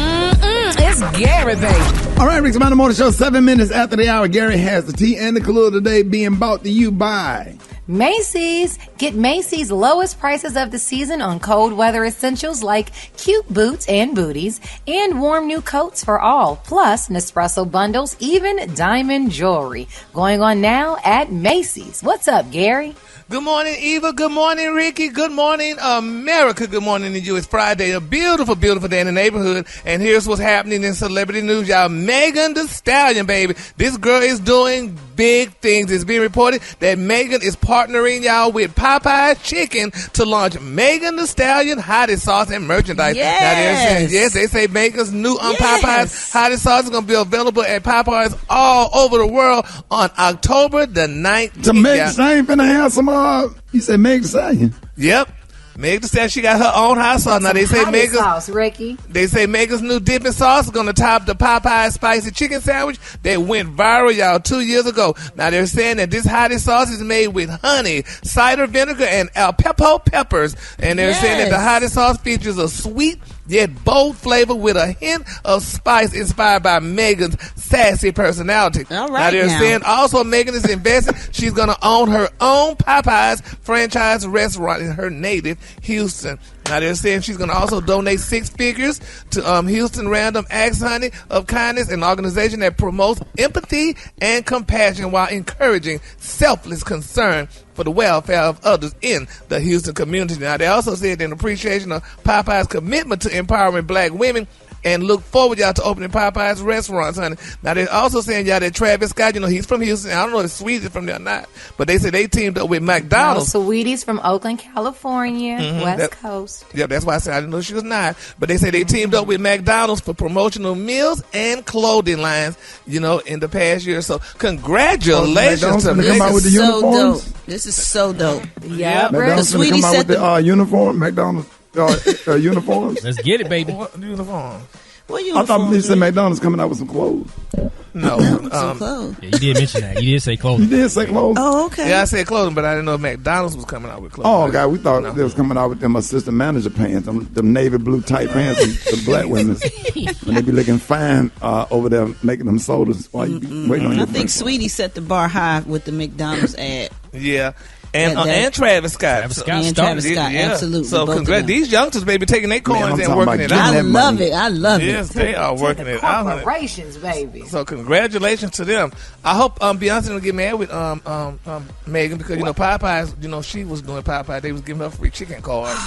It's Gary, baby. All right, Rick's Smiley Morning Show, 7 minutes after the hour. Gary has the tea and the clue today being brought to you by Macy's. Get Macy's lowest prices of the season on cold weather essentials like cute boots and booties and warm new coats for all, plus Nespresso bundles, even diamond jewelry. Going on now at Macy's. What's up, Gary? Good morning, Eva. Good morning, Ricky. Good morning, America. Good morning to you. It's Friday, a beautiful, beautiful day in the neighborhood. And here's what's happening in celebrity news, y'all. Megan Thee Stallion, baby. This girl is doing big things. It's being reported that Megan is partnering, y'all, with Popeye's Chicken to launch Megan Thee Stallion hottest sauce and merchandise. Yes. Now they're saying, yes, they say Megan's new Popeye's hottest sauce is going to be available at Popeye's all over the world on October the 19th. To Meg Thee Stallion finna have some, you said Meg Thee Stallion. Yep. Meg Thee Stallion, she got her own hot sauce. Now they say Megan's sauce, Ricky. They say Megan's new dipping sauce is going to top the Popeye spicy chicken sandwich that went viral, y'all, 2 years ago. Now they're saying that this hottest sauce is made with honey, cider vinegar, and Alpepo peppers. And they're saying that the hottest sauce features a sweet yet bold flavor with a hint of spice inspired by Megan's sassy personality. All right, now they're saying also Megan is investing. She's going to own her own Popeyes franchise restaurant in her native Houston. Now they're saying she's going to also donate 6 figures to Houston Random Acts Honey of Kindness, an organization that promotes empathy and compassion while encouraging selfless concern for the welfare of others in the Houston community. Now they also said in appreciation of Popeye's commitment to empowering black women and look forward, y'all, to opening Popeye's restaurants, honey. Now, they're also saying, y'all, that Travis Scott, he's from Houston. I don't know if Sweetie's from there or not, but they said they teamed up with McDonald's. No, Sweetie's from Oakland, California, West Coast. Yeah, that's why I said I didn't know she was not. But they said they teamed up with McDonald's for promotional meals and clothing lines, in the past year. So congratulations to them. Come out with the uniforms. Dope. This is so dope. Yeah, McDonald's gonna come out with the uniform. McDonald's uniforms. Let's get it, baby. What uniform? What I thought you said McDonald's coming out with some clothes. No, some clothes. Yeah, you did mention that. You did say clothing. You did say clothes. Oh, okay. Yeah, I said clothing, but I didn't know if McDonald's was coming out with clothes. Oh, God, we thought they was coming out with them assistant manager pants, them navy blue tight pants, the black women, when they be looking fine over there making them sodas while you be waiting on your I think Sweetie set the bar high with the McDonald's ad. Yeah. And Travis Scott. Absolutely. So congrats. These youngsters, baby, taking their coins and working it out. I love it. Yes, they are working it out. Corporations, baby. So congratulations to them. I hope Beyonce will get mad with Megan because Popeyes, she was doing Popeye. They was giving her free chicken cards.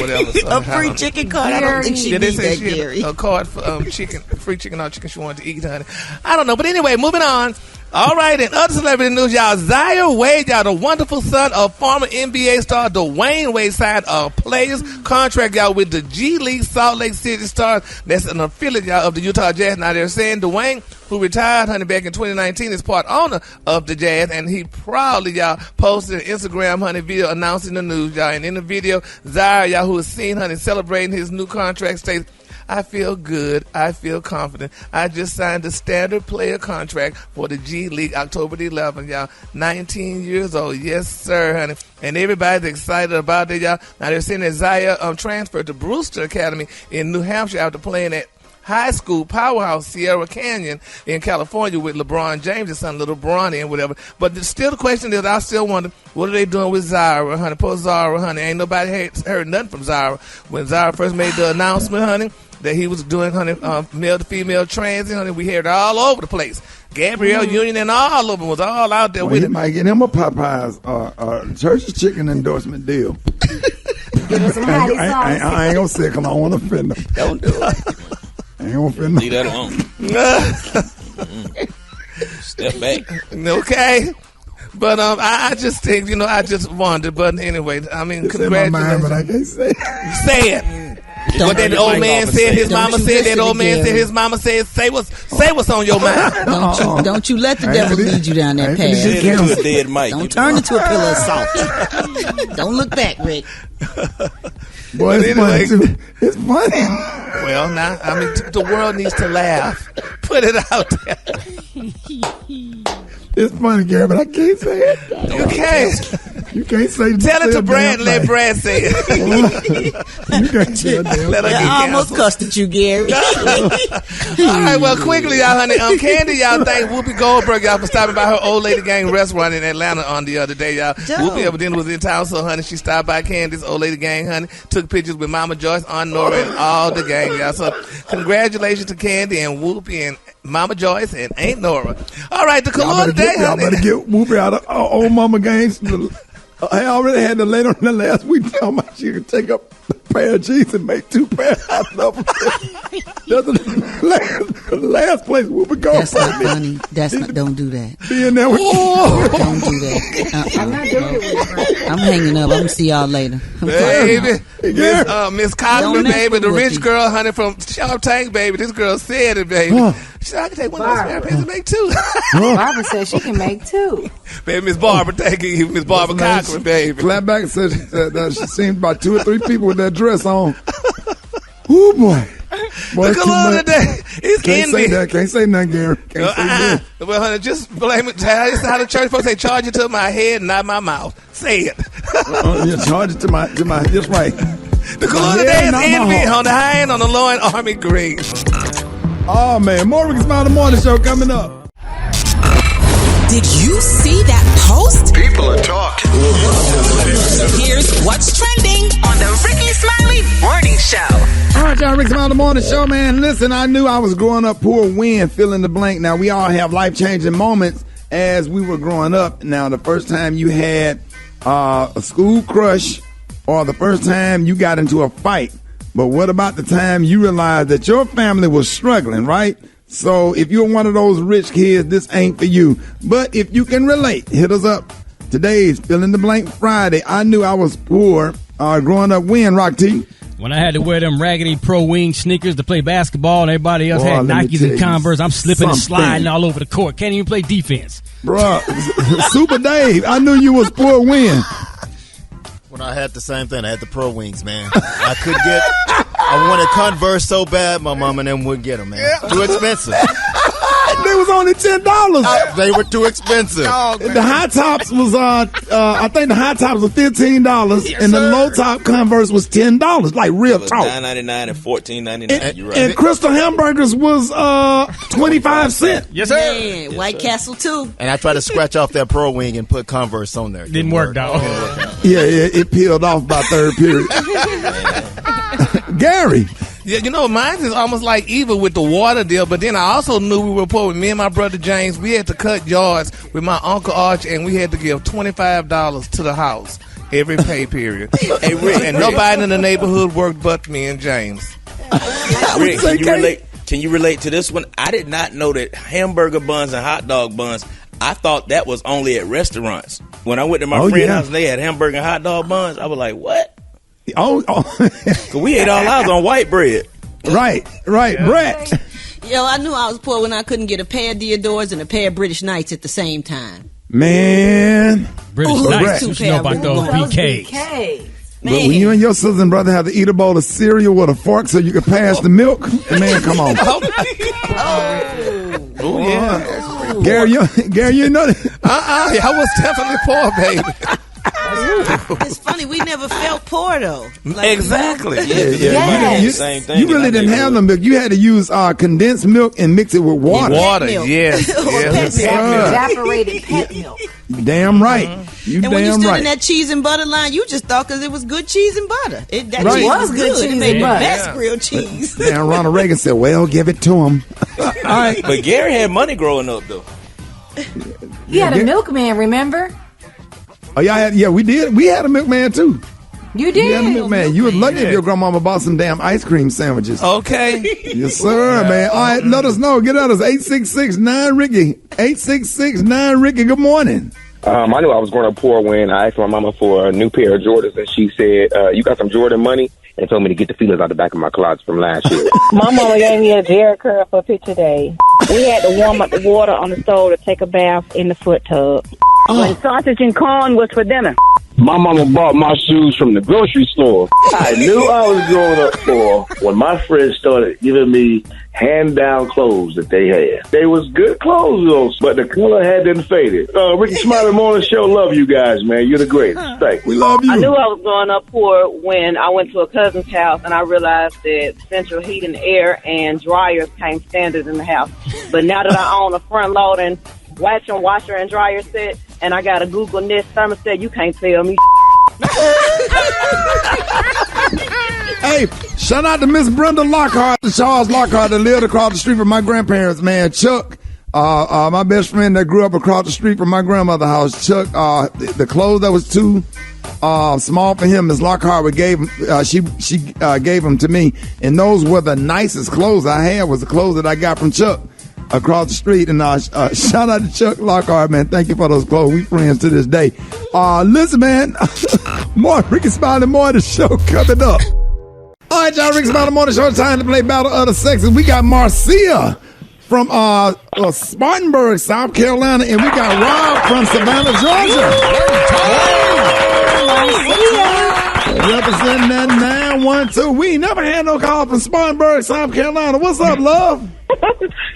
Whatever. A free chicken card? I don't think she need that, Gary. A card for free chicken, all chicken she wanted to eat, honey. I don't know, but anyway, moving on. All right, in other celebrity news, y'all, Zaire Wade, y'all, the wonderful son of former NBA star Dwayne Wade, signed a player's contract, y'all, with the G League Salt Lake City Stars. That's an affiliate, y'all, of the Utah Jazz. Now, they're saying Dwayne, who retired, honey, back in 2019, is part owner of the Jazz, and he proudly, y'all, posted an Instagram, honey, video announcing the news, y'all. And in the video, Zaire, y'all, who is seen, honey, celebrating his new contract, states, "I feel good. I feel confident. I just signed a standard player contract for the G League October the 11th, y'all. 19 years old. Yes, sir, honey." And everybody's excited about it, y'all. Now, they're saying that Zaire transferred to Brewster Academy in New Hampshire after playing at high school powerhouse Sierra Canyon in California with LeBron James, his son, little Bronny and whatever. But still the question is, I still wonder, what are they doing with Zaire, honey? Poor Zaire, honey. Ain't nobody heard nothing from Zaire. When Zaire first made the announcement, honey, that he was doing, honey, male to female transit, honey, we heard it all over the place. Gabrielle Union and all of them was all out there with it. it. Might get him a Popeyes Church's Chicken endorsement deal. Give us some hot sauce. I ain't gonna say it because I don't want to offend them. Don't do it. I ain't gonna offend them. Leave that alone. Step back. Okay. But I just think, I just wondered. But anyway, I mean, it's congratulations. In my mind, but I can't say it. Say it. What that old man said, his mama said, that old man said, his mama said, say what's on your mind. Don't you let the devil lead you down that path. Dead Mike. Don't turn into a pillar of salt. Don't look back, Rick. Boy, it's funny too. It's funny. Well, now, I mean, the world needs to laugh. Put it out there. It's funny, Gary, but I can't say it. You can't. You can't say it. Tell it to Brad and let Brad say it. You can't say it. I almost cussed at you, Gary. All right, well, quickly, y'all, honey. Candy, y'all, thank Whoopi Goldberg, y'all, for stopping by her Old Lady Gang restaurant in Atlanta on the other day, y'all. Whoopi evidently was in town, so, honey, she stopped by Candy's Old Lady Gang, honey, took pictures with Mama Joyce, Aunt Nora, and all the gang, y'all. So, congratulations to Candy and Whoopi and Mama Joyce and Aunt Nora. All right, the color today, honey. Y'all better get Whoopi out of old Mama Gangs. I already had to later on the last week tell my she could take up a pair of jeans and make two pairs out of them. That's the last place Whoopi goes. That's not funny. Don't do that. Be in there with Don't do that. I'm not doing it with her. I'm hanging up. I'm going to see y'all later. Baby. Miss Cochran, baby, the rich girl, honey, from Sharp Tank, baby. This girl said it, baby. She said, I can take one of those pair of pants and make two. Barbara said she can make two. Baby, Miss Barbara, thank you. Miss Barbara Cochran, baby. Flat back said she seen about 2 or 3 people with that dress on. Ooh, boy. The color today is can't say that. Can't say nothing, Gary. Can't say that. Well, honey, just blame it. That's how the church folks say, charge it to my head, not my mouth. Say it. Yeah, charge it to my. Just right. The color today is envy on the high end on the low end army green. Oh man, more Rickey Smiley Morning Show coming up. Did you see that post? People are talking. Here's what's trending on the Rickey Smiley Morning Show. All right, y'all, Rickey Smiley Morning Show, man. Listen, I knew I was growing up poor when, fill in the blank. Now, we all have life-changing moments as we were growing up. Now, the first time you had a school crush or the first time you got into a fight. But what about the time you realized that your family was struggling, right? So if you're one of those rich kids, this ain't for you. But if you can relate, hit us up. Today's Fill in the Blank Friday. I knew I was poor growing up when, Rock T? When I had to wear them raggedy Pro Wing sneakers to play basketball and everybody else had Nikes and Converse, I'm slipping and sliding all over the court. Can't even play defense. Bruh, Super Dave, I knew you was poor when? When I had the same thing. I had the Pro Wings, man. I wanted Converse so bad, my mom and them wouldn't get them, man. Too expensive. They was only $10. They were too expensive. The high tops was, I think the high tops was $15, and the low top Converse was $10. Like real talk. $9.99 and $14.99. You're right. And Crystal hamburgers was 25 cents. Yes, sir. Man, White Castle too. And I tried to scratch off that Pro Wing and put Converse on there. Didn't work, dog. Yeah, it peeled off by third period. Gary. Yeah, you know, mine is almost like evil with the water deal, but then I also knew we were poor. With me and my brother James, we had to cut yards with my Uncle Arch, and we had to give $25 to the house every pay period. Hey, Rick, and nobody in the neighborhood worked but me and James. Rick, can you relate to this one? I did not know that hamburger buns and hot dog buns, I thought that was only at restaurants. When I went to my friend's house and they had hamburger and hot dog buns, I was like, what? Cause we ate all ours on white bread. Right, yeah. Brett. Yo, I knew I was poor when I couldn't get a pair of Deodors and a pair of British Knights at the same time. Man. British Knights, what you know about those BKs? But when you and your sister and brother have to eat a bowl of cereal with a fork so you can pass the milk, man, come on. Oh, yeah. Gary, you know that? I was definitely poor, baby. It's funny, we never felt poor though. Like, exactly. Yeah. Same thing. You really didn't have the milk. You had to use condensed milk and mix it with water. Yes. Evaporated pet milk. Damn right. You and damn when you stood right. in that cheese and butter line, you just thought because it was good cheese and butter. That Right. cheese Was was good good. cheese It made and the butter. best grilled cheese. Damn, Ronald Reagan said, well, give it to him. All right. But Gary had money growing up, though. You had a milkman, remember? Oh, yeah, we did. We had a milkman, too. You did? We had a milkman. You was lucky if your grandmama bought some damn ice cream sandwiches. Okay. Yes, sir, man. All right, let us know. Get at us, 866-9-RICKY. 866-9-RICKY. Good morning. I knew I was growing up poor when I asked my mama for a new pair of Jordans, and she said, you got some Jordan money? And told me to get the feelers out the back of my closet from last year. My mama gave me a Jerry curl for picture day. We had to warm up the water on the stove to take a bath in the foot tub. When sausage and corn was for dinner. My mama bought my shoes from the grocery store. I knew I was growing up poor when my friends started giving me hand-down clothes that they had. They was good clothes, though, but the color hadn't faded. Rickey Smiley Morning Show, love you guys, man. You're the greatest. Thanks. We love you. I knew I was growing up poor when I went to a cousin's house and I realized that central heating, air, and dryers came standard in the house. But now that I own a front-loading washer and dryer set, and I got a Google Nest thermostat, you can't tell me. Hey, shout out to Miss Brenda Lockhart and Charles Lockhart that lived across the street from my grandparents, man. Chuck, my best friend that grew up across the street from my grandmother's house. Chuck, the clothes that was too small for him, Miss Lockhart gave him, she gave them to me, and those were the nicest clothes I had. Was the clothes that I got from Chuck across the street. And shout out to Chuck Lockhart, man. Thank you for those clothes. We friends to this day. Listen, man, more Rickey Smiley Morning Show coming up. All right, y'all, Rickey Smiley Morning Show. Time to play Battle of the Sexes. We got Marcia from Spartanburg, South Carolina, and we got Rob from Savannah, Georgia. Representing that 912. We ain't never had no call from Spartanburg, South Carolina. What's up, love?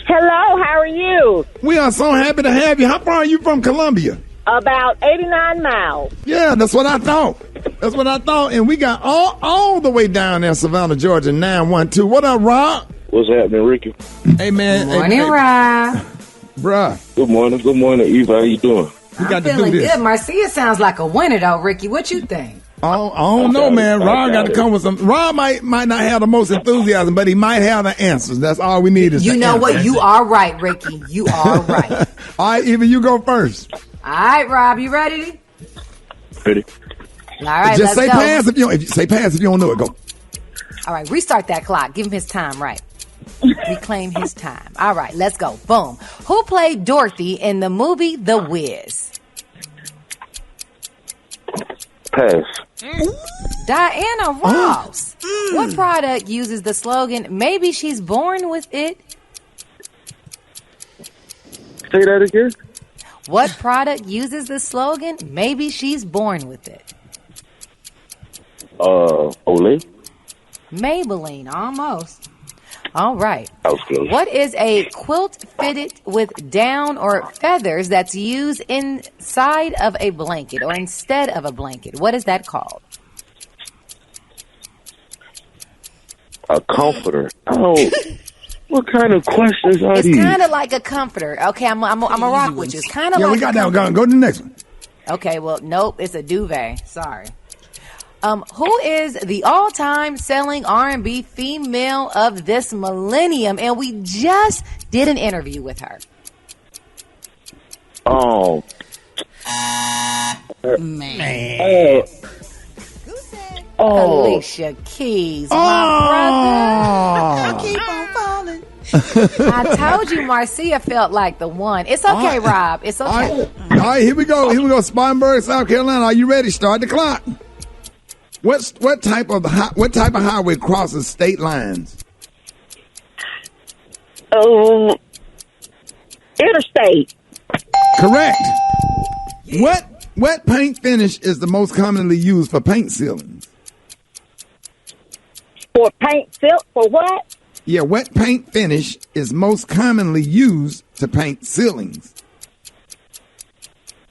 Hello, how are you? We are so happy to have you. How far are you from Columbia? About 89 miles. Yeah, that's what I thought. And we got all the way down there, Savannah, Georgia, 912. What up, Rob? What's happening, Ricky? Hey, man. Morning, Rob. Bruh. Good morning, Eva. How you doing? I'm feeling good. Marcia sounds like a winner, though, Ricky. What you think? I don't know, man. Rob got to come with some. Rob might not have the most enthusiasm, but he might have the answers. That's all we need is you know answers. What? You are right, Ricky. You are right. All right, Eva, you go first. All right, Rob, you ready? Ready. All right, just let's say go. pass if you don't. Say pass if you don't know it. Go. All right, restart that clock. Give him his time, right? Reclaim his time. All right, let's go. Boom. Who played Dorothy in the movie The Wiz? Pass. Diana Ross. What product uses the slogan, maybe she's born with it? Say that again. What product uses the slogan, maybe she's born with it? Olay. Maybelline, almost. All right. That was close. What is a quilt fitted with down or feathers that's used inside of a blanket or instead of a blanket? What is that called? A comforter. Oh, what kind of questions are It's these? kind of like a comforter. Okay, I'm a rock with you. It's kind of like we got that. comforter. Go to the next one. Okay, well, nope, it's a duvet. Sorry. Who is the all-time selling R&B female of this millennium? And we just did an interview with her. Oh. Man. Alicia Keys, my brother. I keep on falling. I told you Marcia felt like the one. It's okay, Rob. It's okay. All right, here we go. Spartanburg, South Carolina. Are you ready? Start the clock. What type of highway crosses state lines? Interstate. Correct. What paint finish is the most commonly used for paint ceilings? For paint silk, for what? Yeah, what paint finish is most commonly used to paint ceilings?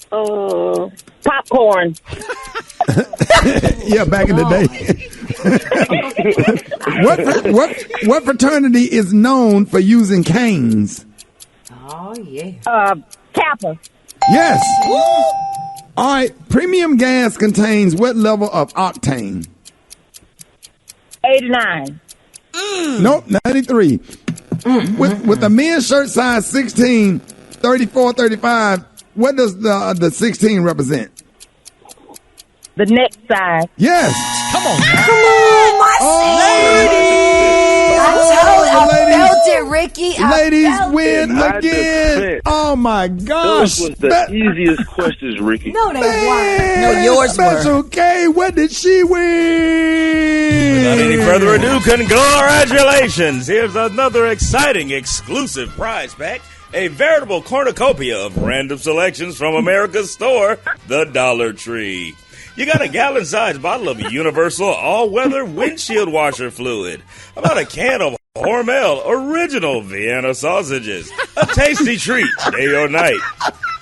Popcorn. Yeah, back in the day. What fraternity is known for using canes? Oh, yeah. Kappa. Yes. All right. Premium gas contains what level of octane? 89. Nope, 93. With the men's shirt size 16, 34, 35, what does the 16 represent? The neck size. Yes. Come on now. Come on, I felt it, Ricky. Ladies win I again. defend. Oh my gosh. Those was the easiest questions, Ricky. No, they weren't. No, yours Special were. K, what did she win? Without any further ado, congratulations. Here's another exciting exclusive prize pack. A veritable cornucopia of random selections from America's store, the Dollar Tree. You got a gallon-sized bottle of Universal all-weather windshield washer fluid. About a can of Hormel original Vienna sausages. A tasty treat, day or night.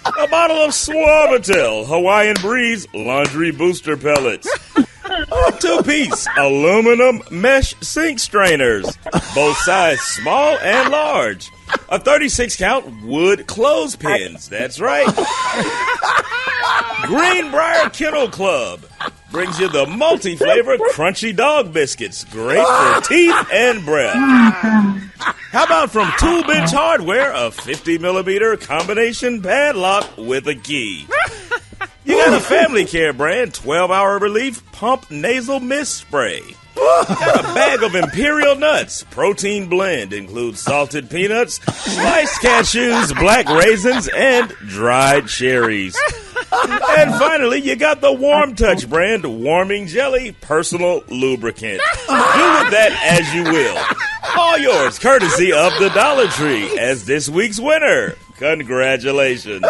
A bottle of Suavitel Hawaiian Breeze laundry booster pellets. A 2-piece aluminum mesh sink strainers. Both size small and large. A 36-count wood clothespins. That's right. Greenbrier Kennel Club brings you the multi-flavor crunchy dog biscuits. Great for teeth and breath. How about from Tool Bench Hardware, a 50-millimeter combination padlock with a key. You got a Family Care brand 12-hour relief pump nasal mist spray. Got a bag of Imperial Nuts. Protein blend includes salted peanuts, sliced cashews, black raisins, and dried cherries. And finally, you got the Warm Touch brand warming jelly personal lubricant. Do with that as you will. All yours, courtesy of the Dollar Tree, as this week's winner. Congratulations.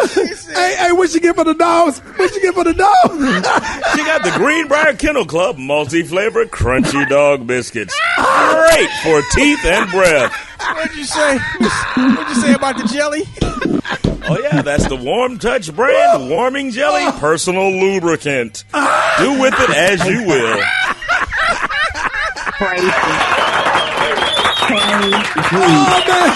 Hey, what you get for the dogs? What you get for the dogs? She got the Greenbrier Kennel Club multi-flavor crunchy dog biscuits. Great for teeth and breath. What'd you say? What'd you say about the jelly? Oh, yeah, that's the Warm Touch brand warming jelly personal lubricant. Do with it as you will. Oh, man.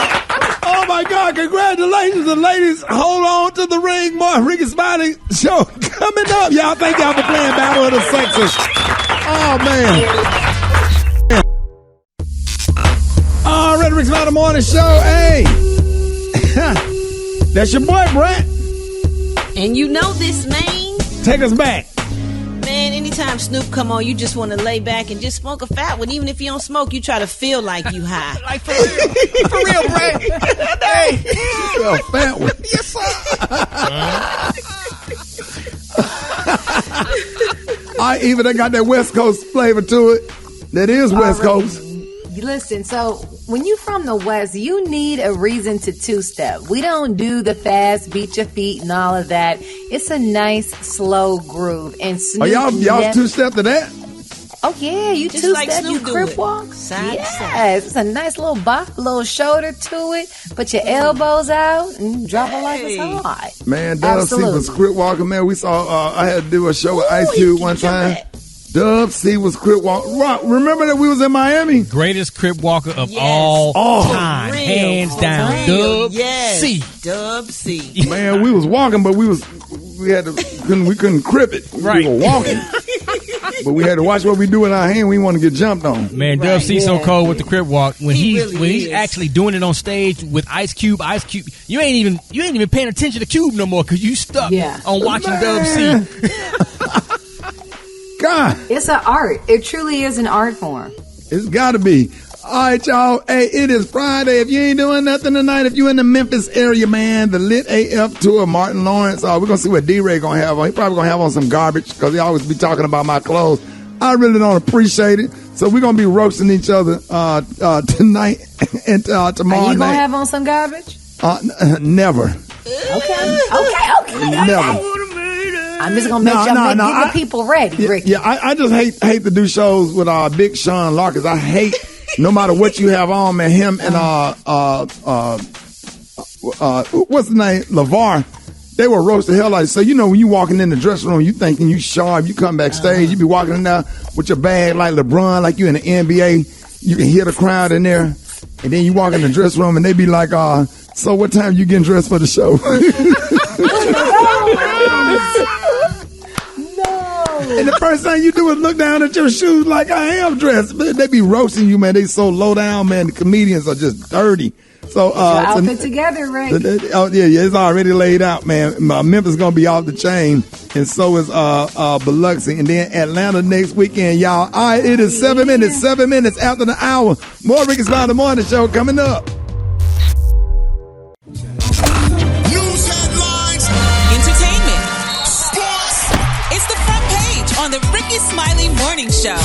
Oh, my God. Congratulations. And ladies, hold on to the ring. More Rickey Smiley show coming up. Y'all thank y'all for playing Battle of the Sexes. Oh, man. All right, Rickey Smiley Morning Show. Hey. That's your boy, Brett. And you know this, man. Take us back. Man, anytime Snoop come on, you just want to lay back and just smoke a fat one. Even if you don't smoke, you try to feel like you high. Like for real, Brad. Hey, a fat one. Yes, sir. Even they got that West Coast flavor to it. That is West Coast. Listen, so when you from the West, you need a reason to two-step. We don't do the fast, beat your feet and all of that. It's a nice, slow groove. And Snoop, y'all two-step to that? Oh, yeah, you Just two-step, like you Snoop do crip it. walk. Side to side. Yes, it's a nice little bop, little shoulder to it. Put your elbows out and drop it like it's hot. Man, Dub C Absolutely. was crip walking, man. We saw, I had to do a show with Ice Cube one time. Dub C was crip walking. Remember that we was in Miami? Greatest crip walker of all time. Real, Hands for down. real. Dub Yes. C. Dub C. Man, we was walking, but we couldn't crip it. Right. We were walking. But we had to watch what we do with our hand. We want to get jumped on. Man, Dub C so cold with the crip walk. When really he's is. actually doing it on stage with Ice Cube, you ain't even paying attention to Cube no more because you stuck on watching Dub C. God. It's an art. It truly is an art form. It's got to be. All right, y'all. Hey, it is Friday. If you ain't doing nothing tonight, if you in the Memphis area, man, the Lit AF tour, Martin Lawrence, we're going to see what D-Ray going to have on. He probably going to have on some garbage because he always be talking about my clothes. I really don't appreciate it. So we're going to be roasting each other tonight and tomorrow night. Are you going to have on some garbage? Never. Okay. Never. I'm just going to get the people ready, Ricky. Yeah, I just hate to do shows with Big Sean Larkins. I hate, no matter what you have on, man, him and what's the name? LeVar. They were roast the hell out of you. So, when you walking in the dressing room, you thinking you sharp, you come backstage, you be walking in there with your bag like LeBron, like you in the NBA. You can hear the crowd in there. And then you walk in the dressing room and they be like, so what time you getting dressed for the show? And the first thing you do is look down at your shoes like I am dressed. They be roasting you, man. They so low down, man. The comedians are just dirty. So, Get your outfit together, Rick. It's already laid out, man. Memphis gonna be off the chain, and so is Biloxi, and then Atlanta next weekend, y'all. All right, it is 7 minutes after the hour. More Rickey Smiley Morning Show coming up. News headlines, entertainment, sports. It's the front page on the Rickey Smiley Morning Show.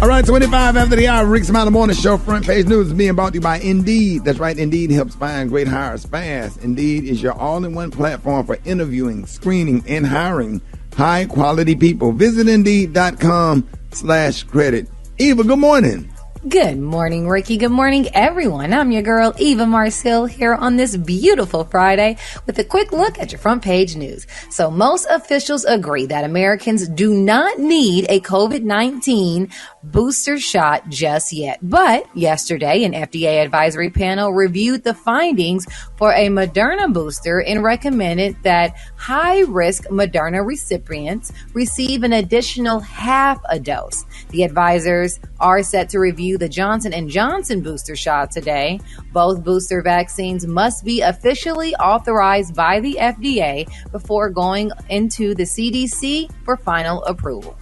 All right, 25 after the hour, Rickey Smiley Morning Show. Front page news is being brought to you by Indeed. That's right, Indeed helps find great hires fast. Indeed is your all-in-one platform for interviewing, screening, and hiring high-quality people. Visit Indeed.com/credit. Eva, good morning. Good morning, Ricky. Good morning, everyone. I'm your girl, Eva Marcille, here on this beautiful Friday with a quick look at your front page news. So most officials agree that Americans do not need a COVID-19 booster shot just yet. But yesterday, an FDA advisory panel reviewed the findings for a Moderna booster and recommended that high-risk Moderna recipients receive an additional half a dose. The advisors are set to review the Johnson & Johnson booster shot today. Both booster vaccines must be officially authorized by the FDA before going into the CDC for final approval.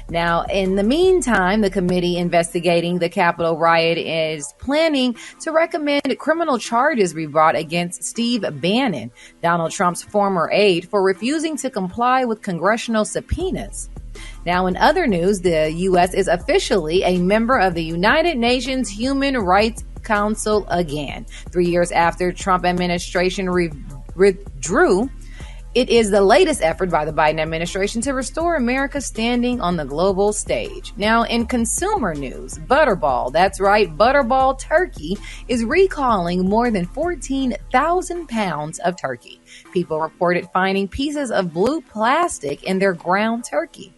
Now, in the meantime, the committee investigating the Capitol riot is planning to recommend criminal charges be brought against Steve Bannon, Donald Trump's former aide, for refusing to comply with congressional subpoenas. Now, in other news, the U.S. is officially a member of the United Nations Human Rights Council again. 3 years after Trump administration withdrew, it is the latest effort by the Biden administration to restore America's standing on the global stage. Now, in consumer news, Butterball, that's right, Butterball Turkey is recalling more than 14,000 pounds of turkey. People reported finding pieces of blue plastic in their ground turkey.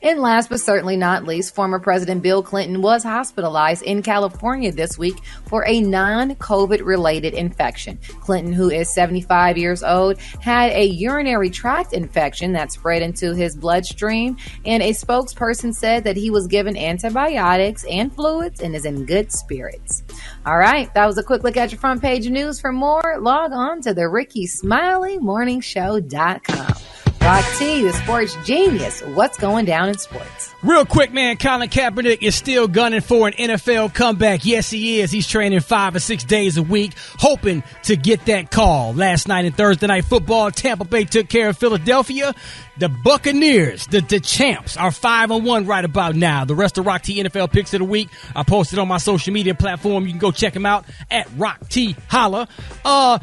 And last but certainly not least, former President Bill Clinton was hospitalized in California this week for a non-COVID related infection. Clinton, who is 75 years old, had a urinary tract infection that spread into his bloodstream, and a spokesperson said that he was given antibiotics and fluids and is in good spirits. All right, that was a quick look at your front page news. For more, log on to the RickeySmileyMorningshow.com. Rock T, the sports genius. What's going down in sports? Real quick, man, Colin Kaepernick is still gunning for an NFL comeback. Yes, he is. He's training 5 or 6 days a week, hoping to get that call. Last night in Thursday Night Football, Tampa Bay took care of Philadelphia. The Buccaneers, the champs, are 5-1 right about now. The rest of Rock T NFL picks of the week I posted on my social media platform. You can go check them out at Rock T Holla.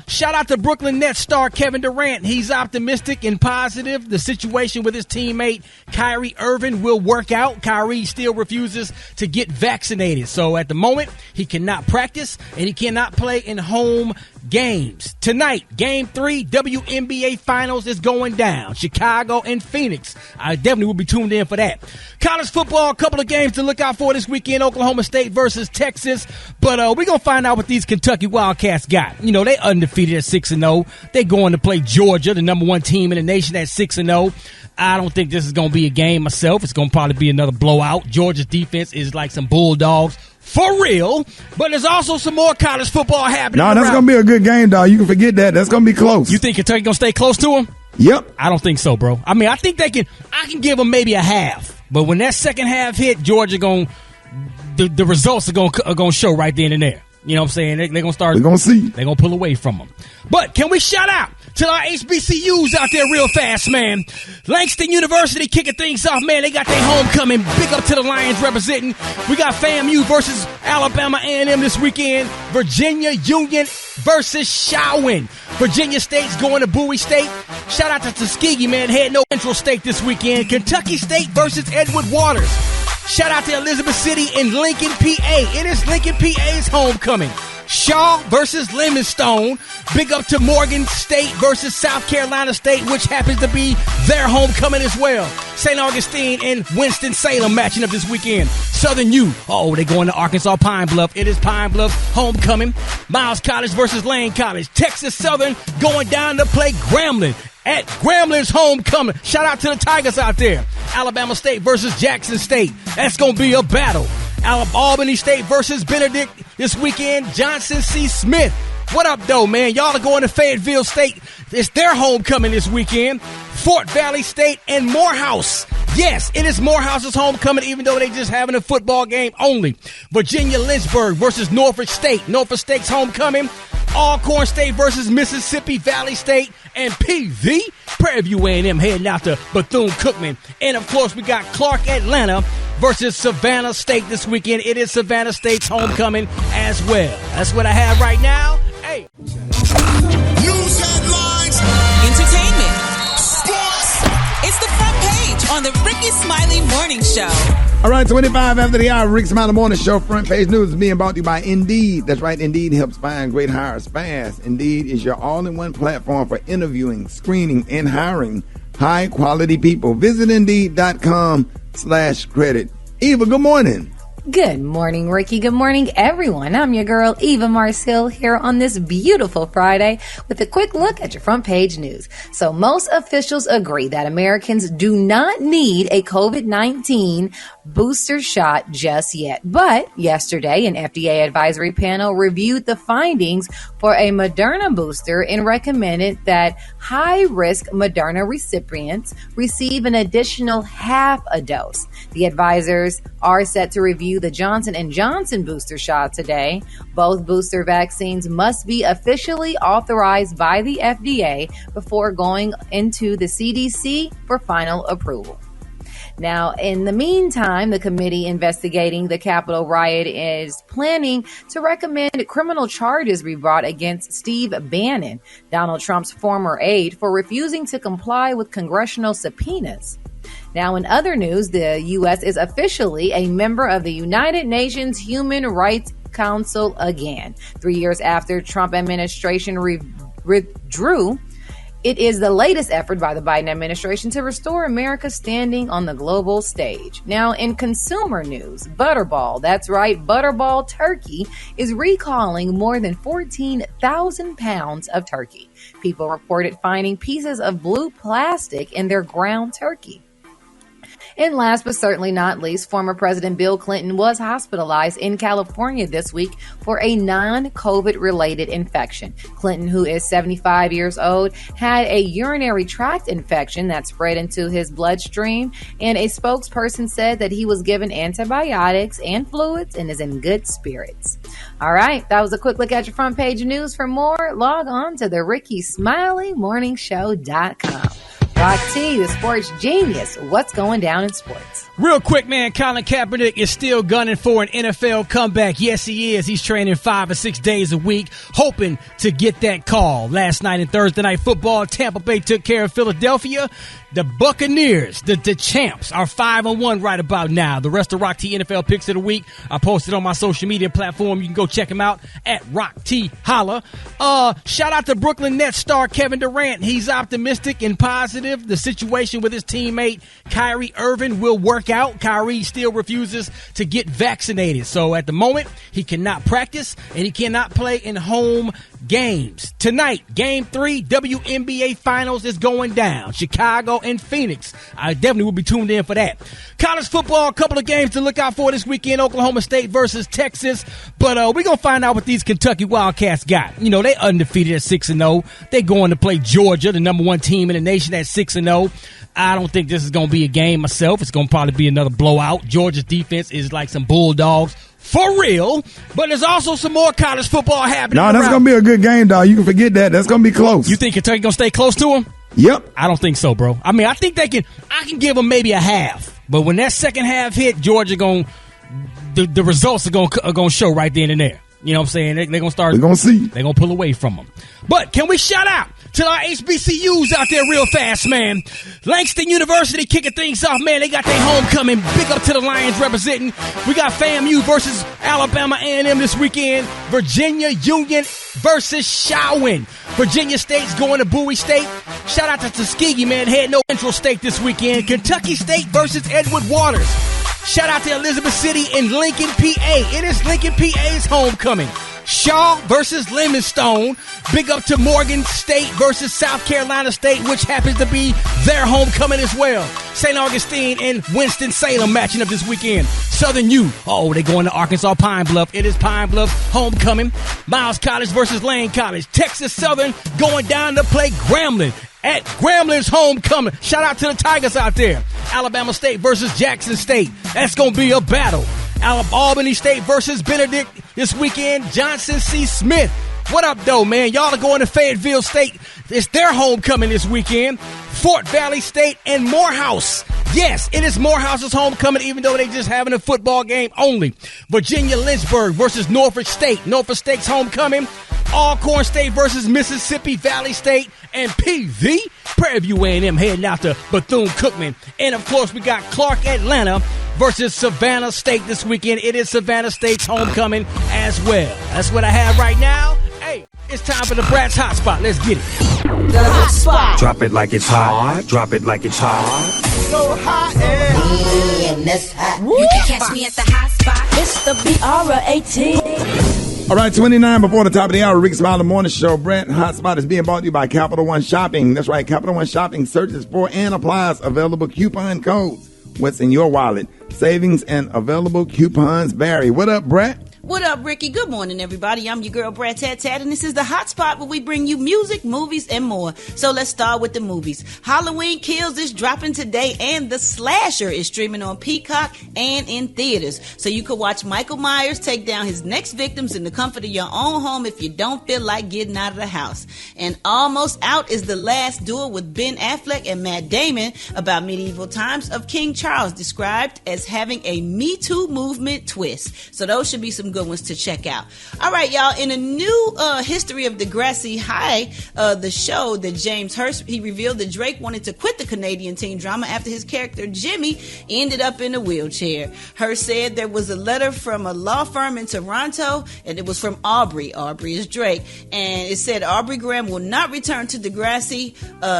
Shout out to Brooklyn Nets star Kevin Durant. He's optimistic and positive. The situation with his teammate Kyrie Irving will work out. Kyrie still refuses to get vaccinated. So at the moment, he cannot practice and he cannot play in home games. Tonight, Game 3, WNBA Finals is going down. Chicago and Phoenix. I definitely will be tuned in for that. College football, a couple of games to look out for this weekend. Oklahoma State versus Texas. But we're going to find out what these Kentucky Wildcats got. You know, they undefeated at 6-0. They're going to play Georgia, the number 1 team in the nation, at 6-0. I don't think this is going to be a game myself. It's going to probably be another blowout. Georgia's defense is like some Bulldogs. For real, but there's also some more college football happening. No, that's going to be a good game, dog. You can forget that. That's going to be close. You think Kentucky going to stay close to them? Yep. I don't think so, bro. I mean, I think I can give them maybe a half. But when that second half hit, Georgia the results are going to show right then and there. You know what I'm saying? They're going to start. We're going to see. They're going to pull away from them. But can we shout out to our HBCUs out there real fast, man? Langston University kicking things off, man. They got their homecoming. Big up to the Lions representing. We got FAMU versus Alabama A&M this weekend. Virginia Union versus Shawin. Virginia State's going to Bowie State. Shout out to Tuskegee, man. Heading to Central State this weekend. Kentucky State versus Edward Waters. Shout out to Elizabeth City in Lincoln, PA. It is Lincoln, PA's homecoming. Shaw versus Livingstone. Big up to Morgan State versus South Carolina State, which happens to be their homecoming as well. St. Augustine and Winston-Salem matching up this weekend. Southern U. They going to Arkansas Pine Bluff. It is Pine Bluff homecoming. Miles College versus Lane College. Texas Southern going down to play Grambling at Gramblin's homecoming. Shout out to the Tigers out there. Alabama State versus Jackson State. That's going to be a battle. Albany State versus Benedict this weekend. Johnson C. Smith. What up, though, man? Y'all are going to Fayetteville State. It's their homecoming this weekend. Fort Valley State and Morehouse. Yes, it is Morehouse's homecoming, even though they just having a football game only. Virginia Lynchburg versus Norfolk State. Norfolk State's homecoming. Alcorn State versus Mississippi Valley State. And PV, Prairie View A&M heading out to Bethune-Cookman. And, of course, we got Clark Atlanta versus Savannah State this weekend. It is Savannah State's homecoming as well. That's what I have right now. Hey. News headlines. Entertainment. Sports. It's the front page on the Rickey Smiley Morning Show. All right, 25 after the hour, Rickey Smiley Morning Show. Front page news is being brought to you by Indeed. That's right, Indeed helps find great hires fast. Indeed is your all-in-one platform for interviewing, screening, and hiring high-quality people. Visit Indeed.com/credit. Eva, good morning. Good morning, Ricky. Good morning, everyone. I'm your girl, Eva Marcille, here on this beautiful Friday with a quick look at your front page news. So most officials agree that Americans do not need a COVID-19 booster shot just yet. But yesterday, an FDA advisory panel reviewed the findings for a Moderna booster and recommended that high-risk Moderna recipients receive an additional half a dose. The advisors are set to review the Johnson & Johnson booster shot today. Both booster vaccines must be officially authorized by the FDA before going into the CDC for final approval. Now, in the meantime, the committee investigating the Capitol riot is planning to recommend criminal charges be brought against Steve Bannon, Donald Trump's former aide, for refusing to comply with congressional subpoenas. Now, in other news, the U.S. is officially a member of the United Nations Human Rights Council again. 3 years after Trump administration withdrew, it is the latest effort by the Biden administration to restore America's standing on the global stage. Now, in consumer news, Butterball, that's right, Butterball Turkey is recalling more than 14,000 pounds of turkey. People reported finding pieces of blue plastic in their ground turkey. And last but certainly not least, former President Bill Clinton was hospitalized in California this week for a non-COVID related infection. Clinton, who is 75 years old, had a urinary tract infection that spread into his bloodstream, and a spokesperson said that he was given antibiotics and fluids and is in good spirits. All right, that was a quick look at your front page news. For more, log on to the Rickey Smiley Morningshow.com. Rock T, the sports genius. What's going down in sports? Real quick, man, Colin Kaepernick is still gunning for an NFL comeback. Yes, he is. He's training 5 or 6 days a week, hoping to get that call. Last night in Thursday Night Football, Tampa Bay took care of Philadelphia. The Buccaneers, the champs, are 5-1 right about now. The rest of Rock T NFL picks of the week I posted on my social media platform. You can go check them out at Rock T Holla. Shout out to Brooklyn Nets star Kevin Durant. He's optimistic and positive. The situation with his teammate Kyrie Irving will work out. Kyrie still refuses to get vaccinated. So at the moment, he cannot practice and he cannot play in home games. Tonight, Game 3, WNBA Finals is going down. Chicago and Phoenix. I definitely will be tuned in for that. College football, a couple of games to look out for this weekend. Oklahoma State versus Texas. But we're going to find out what these Kentucky Wildcats got. You know, they undefeated at 6-0. They're going to play Georgia, the number 1 team in the nation, at 6-0. I don't think this is going to be a game myself. It's going to probably be another blowout. Georgia's defense is like some Bulldogs. For real, but there's also some more college football happening. No, that's going to be a good game, dog. You can forget that. That's going to be close. You think Kentucky going to stay close to them? Yep. I don't think so, bro. I mean, I think I can give them maybe a half. But when that second half hit, Georgia the results are going to show right then and there. You know what I'm saying? They're going to start. We're going to see. They're going to pull away from them. But can we shout out to our HBCUs out there real fast, man? Langston University kicking things off, man. They got their homecoming. Big up to the Lions representing. We got FAMU versus Alabama A&M this weekend. Virginia Union versus Shawin. Virginia State's going to Bowie State. Shout out to Tuskegee, man. Heading to Central State this weekend. Kentucky State versus Edward Waters. Shout out to Elizabeth City in Lincoln, PA. It is Lincoln, PA's homecoming. Shaw versus Lemon-Stone. Big up to Morgan State versus South Carolina State, which happens to be their homecoming as well. St. Augustine and Winston-Salem matching up this weekend. Southern U. Oh, they going to Arkansas Pine Bluff. It is Pine Bluff homecoming. Miles College versus Lane College. Texas Southern going down to play Grambling at Gramblin's homecoming. Shout out to the Tigers out there. Alabama State versus Jackson State. That's going to be a battle. Albany State versus Benedict this weekend. Johnson C. Smith. What up, though, man? Y'all are going to Fayetteville State. It's their homecoming this weekend. Fort Valley State and Morehouse. Yes, it is Morehouse's homecoming, even though they just having a football game only. Virginia Lynchburg versus Norfolk State. Norfolk State's homecoming. Alcorn State versus Mississippi Valley State. And PV, Prairie View A&M heading out to Bethune-Cookman. And, of course, we got Clark Atlanta versus Savannah State this weekend. It is Savannah State's homecoming as well. That's what I have right now. Hey, it's time for the Brat's Hotspot. Let's get it. The Hot Spot. Drop it like it's hot. Drop it like it's hot. So hot and that's hot. You can catch me at the Hot Spot. It's the BRAT. All right, 29 before the top of the hour, Rickey Smiley Morning Show. Brent Hotspot is being brought to you by Capital One Shopping. That's right, Capital One Shopping searches for and applies available coupon codes. What's in your wallet? Savings and available coupons vary. What up, Brett? What up, Ricky? Good morning, everybody. I'm your girl, Brad Tat, and this is the Hot Spot where we bring you music, movies, and more. So let's start with the movies. Halloween Kills is dropping today, and The Slasher is streaming on Peacock and in theaters. So you can watch Michael Myers take down his next victims in the comfort of your own home if you don't feel like getting out of the house. And Almost Out is the last duel with Ben Affleck and Matt Damon about medieval times of King Charles, described as having a Me Too movement twist. So those should be some good ones to check out. All right, y'all. In a new history of Degrassi High, the show that James Hurst, he revealed that Drake wanted to quit the Canadian teen drama after his character Jimmy ended up in a wheelchair. Hurst said there was a letter from a law firm in Toronto, and it was from Aubrey. Aubrey is Drake, and it said Aubrey Graham will not return to Degrassi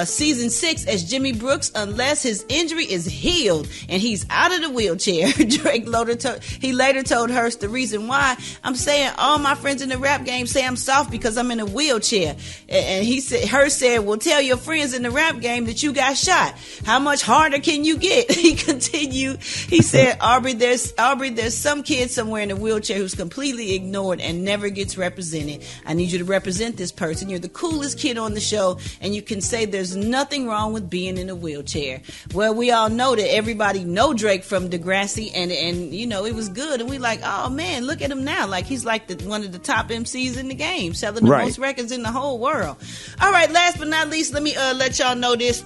season 6 as Jimmy Brooks unless his injury is healed and he's out of the wheelchair. Drake later told Hurst the reason why why I'm saying all my friends in the rap game say I'm soft because I'm in a wheelchair. And he said, well, tell your friends in the rap game that you got shot. How much harder can you get? He continued. He said, Aubrey, there's some kid somewhere in a wheelchair who's completely ignored and never gets represented. I need you to represent this person. You're the coolest kid on the show, and you can say there's nothing wrong with being in a wheelchair. Well, we all know that everybody know Drake from Degrassi, and you know, it was good. And we like, oh man, look at him now. Like, he's like one of the top MCs in the game, selling the most records in the whole world. All right, last but not least, let me let y'all know this.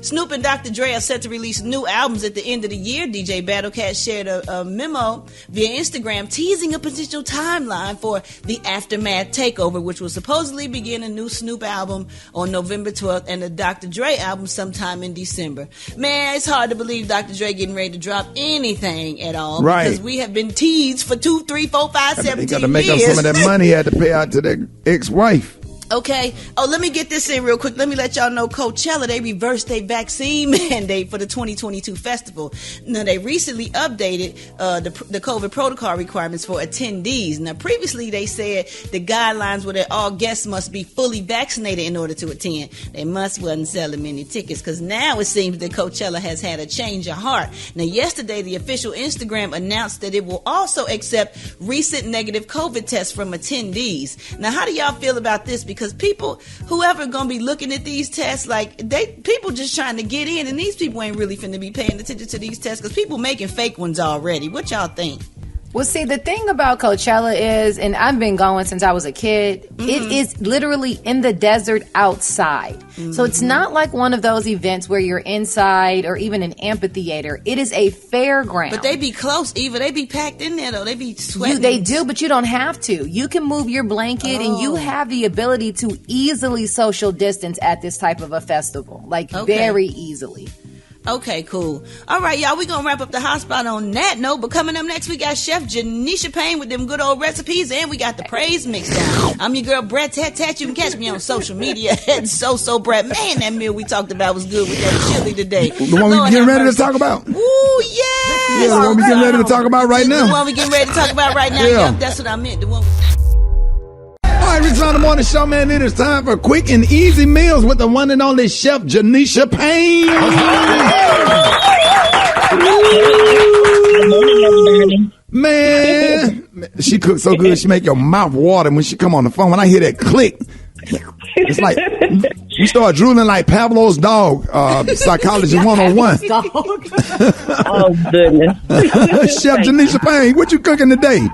Snoop and Dr. Dre are set to release new albums at the end of the year. DJ Battlecat shared a memo via Instagram teasing a potential timeline for the Aftermath Takeover, which will supposedly begin a new Snoop album on November 12th and a Dr. Dre album sometime in December. Man, it's hard to believe Dr. Dre getting ready to drop anything at all, because we have been teased for 2, 3, 4, 5, 17 years. He got to make up some of that money he had to pay out to their ex-wife. Okay. Oh, let me get this in real quick. Let me let y'all know Coachella, they reversed their vaccine mandate for the 2022 festival. Now, they recently updated the COVID protocol requirements for attendees. Now, previously, they said the guidelines were that all guests must be fully vaccinated in order to attend. They wasn't selling many tickets, because now it seems that Coachella has had a change of heart. Now, yesterday, the official Instagram announced that it will also accept recent negative COVID tests from attendees. Now, how do y'all feel about this? Because people, whoever gonna be looking at these tests, like people just trying to get in, and these people ain't really finna be paying attention to these tests because people making fake ones already. What y'all think? Well, see, the thing about Coachella is, and I've been going since I was a kid, it is literally in the desert outside. So it's not like one of those events where you're inside or even an amphitheater. It is a fairground. But they be close, Eva. They be packed in there, though. They be sweating. They do, but you don't have to. You can move your blanket, and you have the ability to easily social distance at this type of a festival. Like, very easily. Okay, cool. All right, y'all, we gonna wrap up the hot spot on that note, but coming up next, we got Chef Janisha Payne with them good old recipes, and we got the praise mix down. I'm your girl, Brett Tat Tat. You can catch me on social media at So Brett. Man, that meal we talked about was good with that chili today. The one we getting ready to talk about? Ooh, yeah. Yeah, the one we getting ready to talk about right now. The one we getting ready to talk about right now. Yeah, that's what I meant. The one. All right, Rick's on the Morning Show, man. It is time for quick and easy meals with the one and only Chef Janisha Payne. Man, she cooks so good, she make your mouth water when she come on the phone. When I hear that click, it's like we start drooling like Pavlov's dog. Psychology 101. Oh, goodness. Chef Janisha Payne, what you cooking today?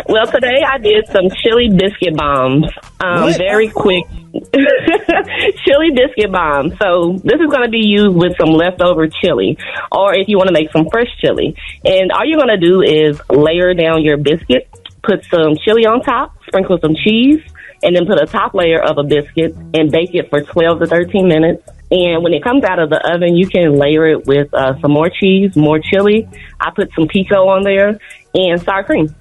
Well, today I did some chili biscuit bombs. Very quick. Chili biscuit bombs. So this is going to be used with some leftover chili, or if you want to make some fresh chili. And all you're going to do is layer down your biscuit, put some chili on top, sprinkle some cheese, and then put a top layer of a biscuit and bake it for 12 to 13 minutes. And when it comes out of the oven, you can layer it with some more cheese, more chili. I put some pico on there and sour cream.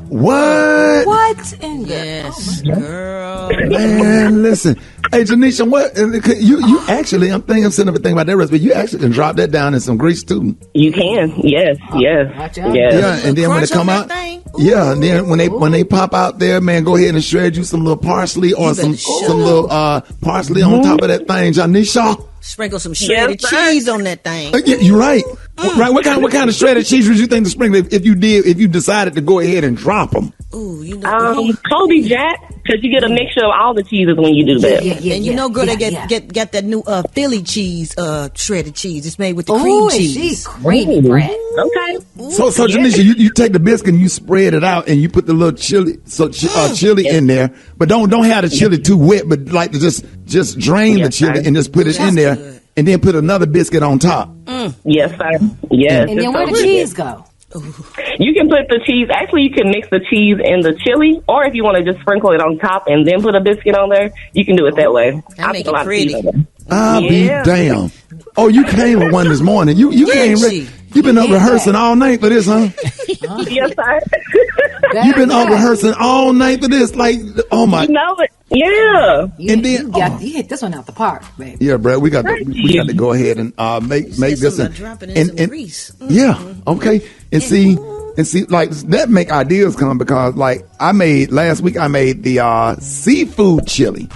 What? What in girl? Man, listen. Hey, Janisha, what? You actually, I'm sitting up and thinking about that recipe. You actually can drop that down in some grease too. You can, yes. Yeah, and then when they come out, and then when they pop out there, man, go ahead and shred you some little parsley or some little parsley on top of that thing, Janisha. Sprinkle some shredded cheese on that thing. Yeah, you're right. Right. What kind of shredded cheese would you think to sprinkle if you decided to go ahead and drop them? Ooh, you know. Colby Jack, because you get a mixture of all the cheeses when you do that. Yeah. And you know, girl, they get that new Philly cheese, shredded cheese. It's made with the cream cheese. Creamy bread. Okay. So Janisha, you take the biscuit and you spread it out and you put the little chili, chili in there, but don't have the chili too wet, but like to just drain the chili and just put it in there, and then put another biscuit on top. Yes, sir. Yes. And then where the cheese go? You can put the cheese. Actually, you can mix the cheese and the chili, or if you want to just sprinkle it on top and then put a biscuit on there, you can do it that way. That make it pretty. I'll be damn. Oh, you came with one this morning. You came. You've been up rehearsing all night for this, huh? Yes, sir. You've been up rehearsing all night for this. Like, oh my. You know it. Yeah. And then you hit this one out the park, baby. Yeah, Brad. We got to go ahead and make this drop it in some grease. Yeah. Okay. And see, And see, like, that make ideas come because, like, last week I made the seafood chili.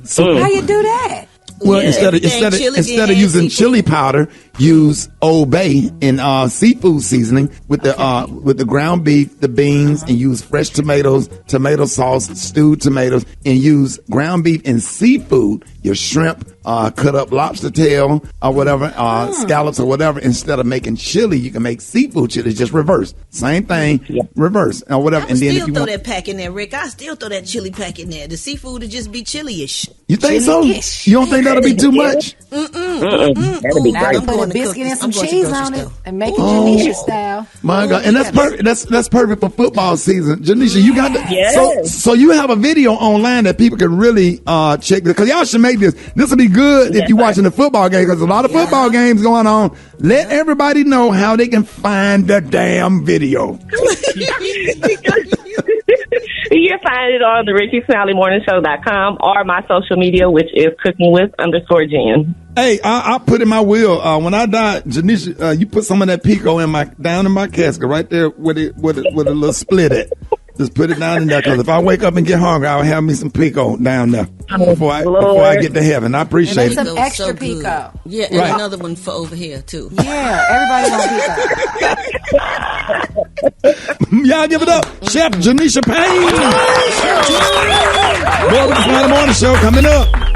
So how you do that? Well, instead of using chili powder, use Old Bay in seafood seasoning with the ground beef, the beans, and use fresh tomatoes, tomato sauce, stewed tomatoes, and use ground beef and seafood. Your shrimp, cut up lobster tail or whatever, scallops or whatever. Instead of making chili, you can make seafood chili. Just reverse, same thing, reverse or whatever. And then if you throw that pack in there, Rick. I still throw that chili pack in there. The seafood would just be chili-ish. You think so? You don't think that'll be too much? That'll be great. Put a biscuit and some cheese on it and make it Janisha style. My God, and that's perfect. That's perfect for football season. Janisha, you got that? So you have a video online that people can really check because y'all should make this. This will be good if you're watching the football game because a lot of football games going on. Let everybody know how they can find the damn video. You can find it on the RickeySmileyMorningShow.com or my social media, which is cookingwith_Jen. Hey, I put in my will when I die, Janisha, you put some of that pico down in my casket right there with a little split at. Just put it down in there because if I wake up and get hungry, I'll have me some pico down there before I get to heaven. I appreciate it. Some extra pico. Yeah, and another one for over here too. Yeah, everybody wants pico. Y'all give it up, Chef Janisha Payne. More with the Smiley Morning Show coming up.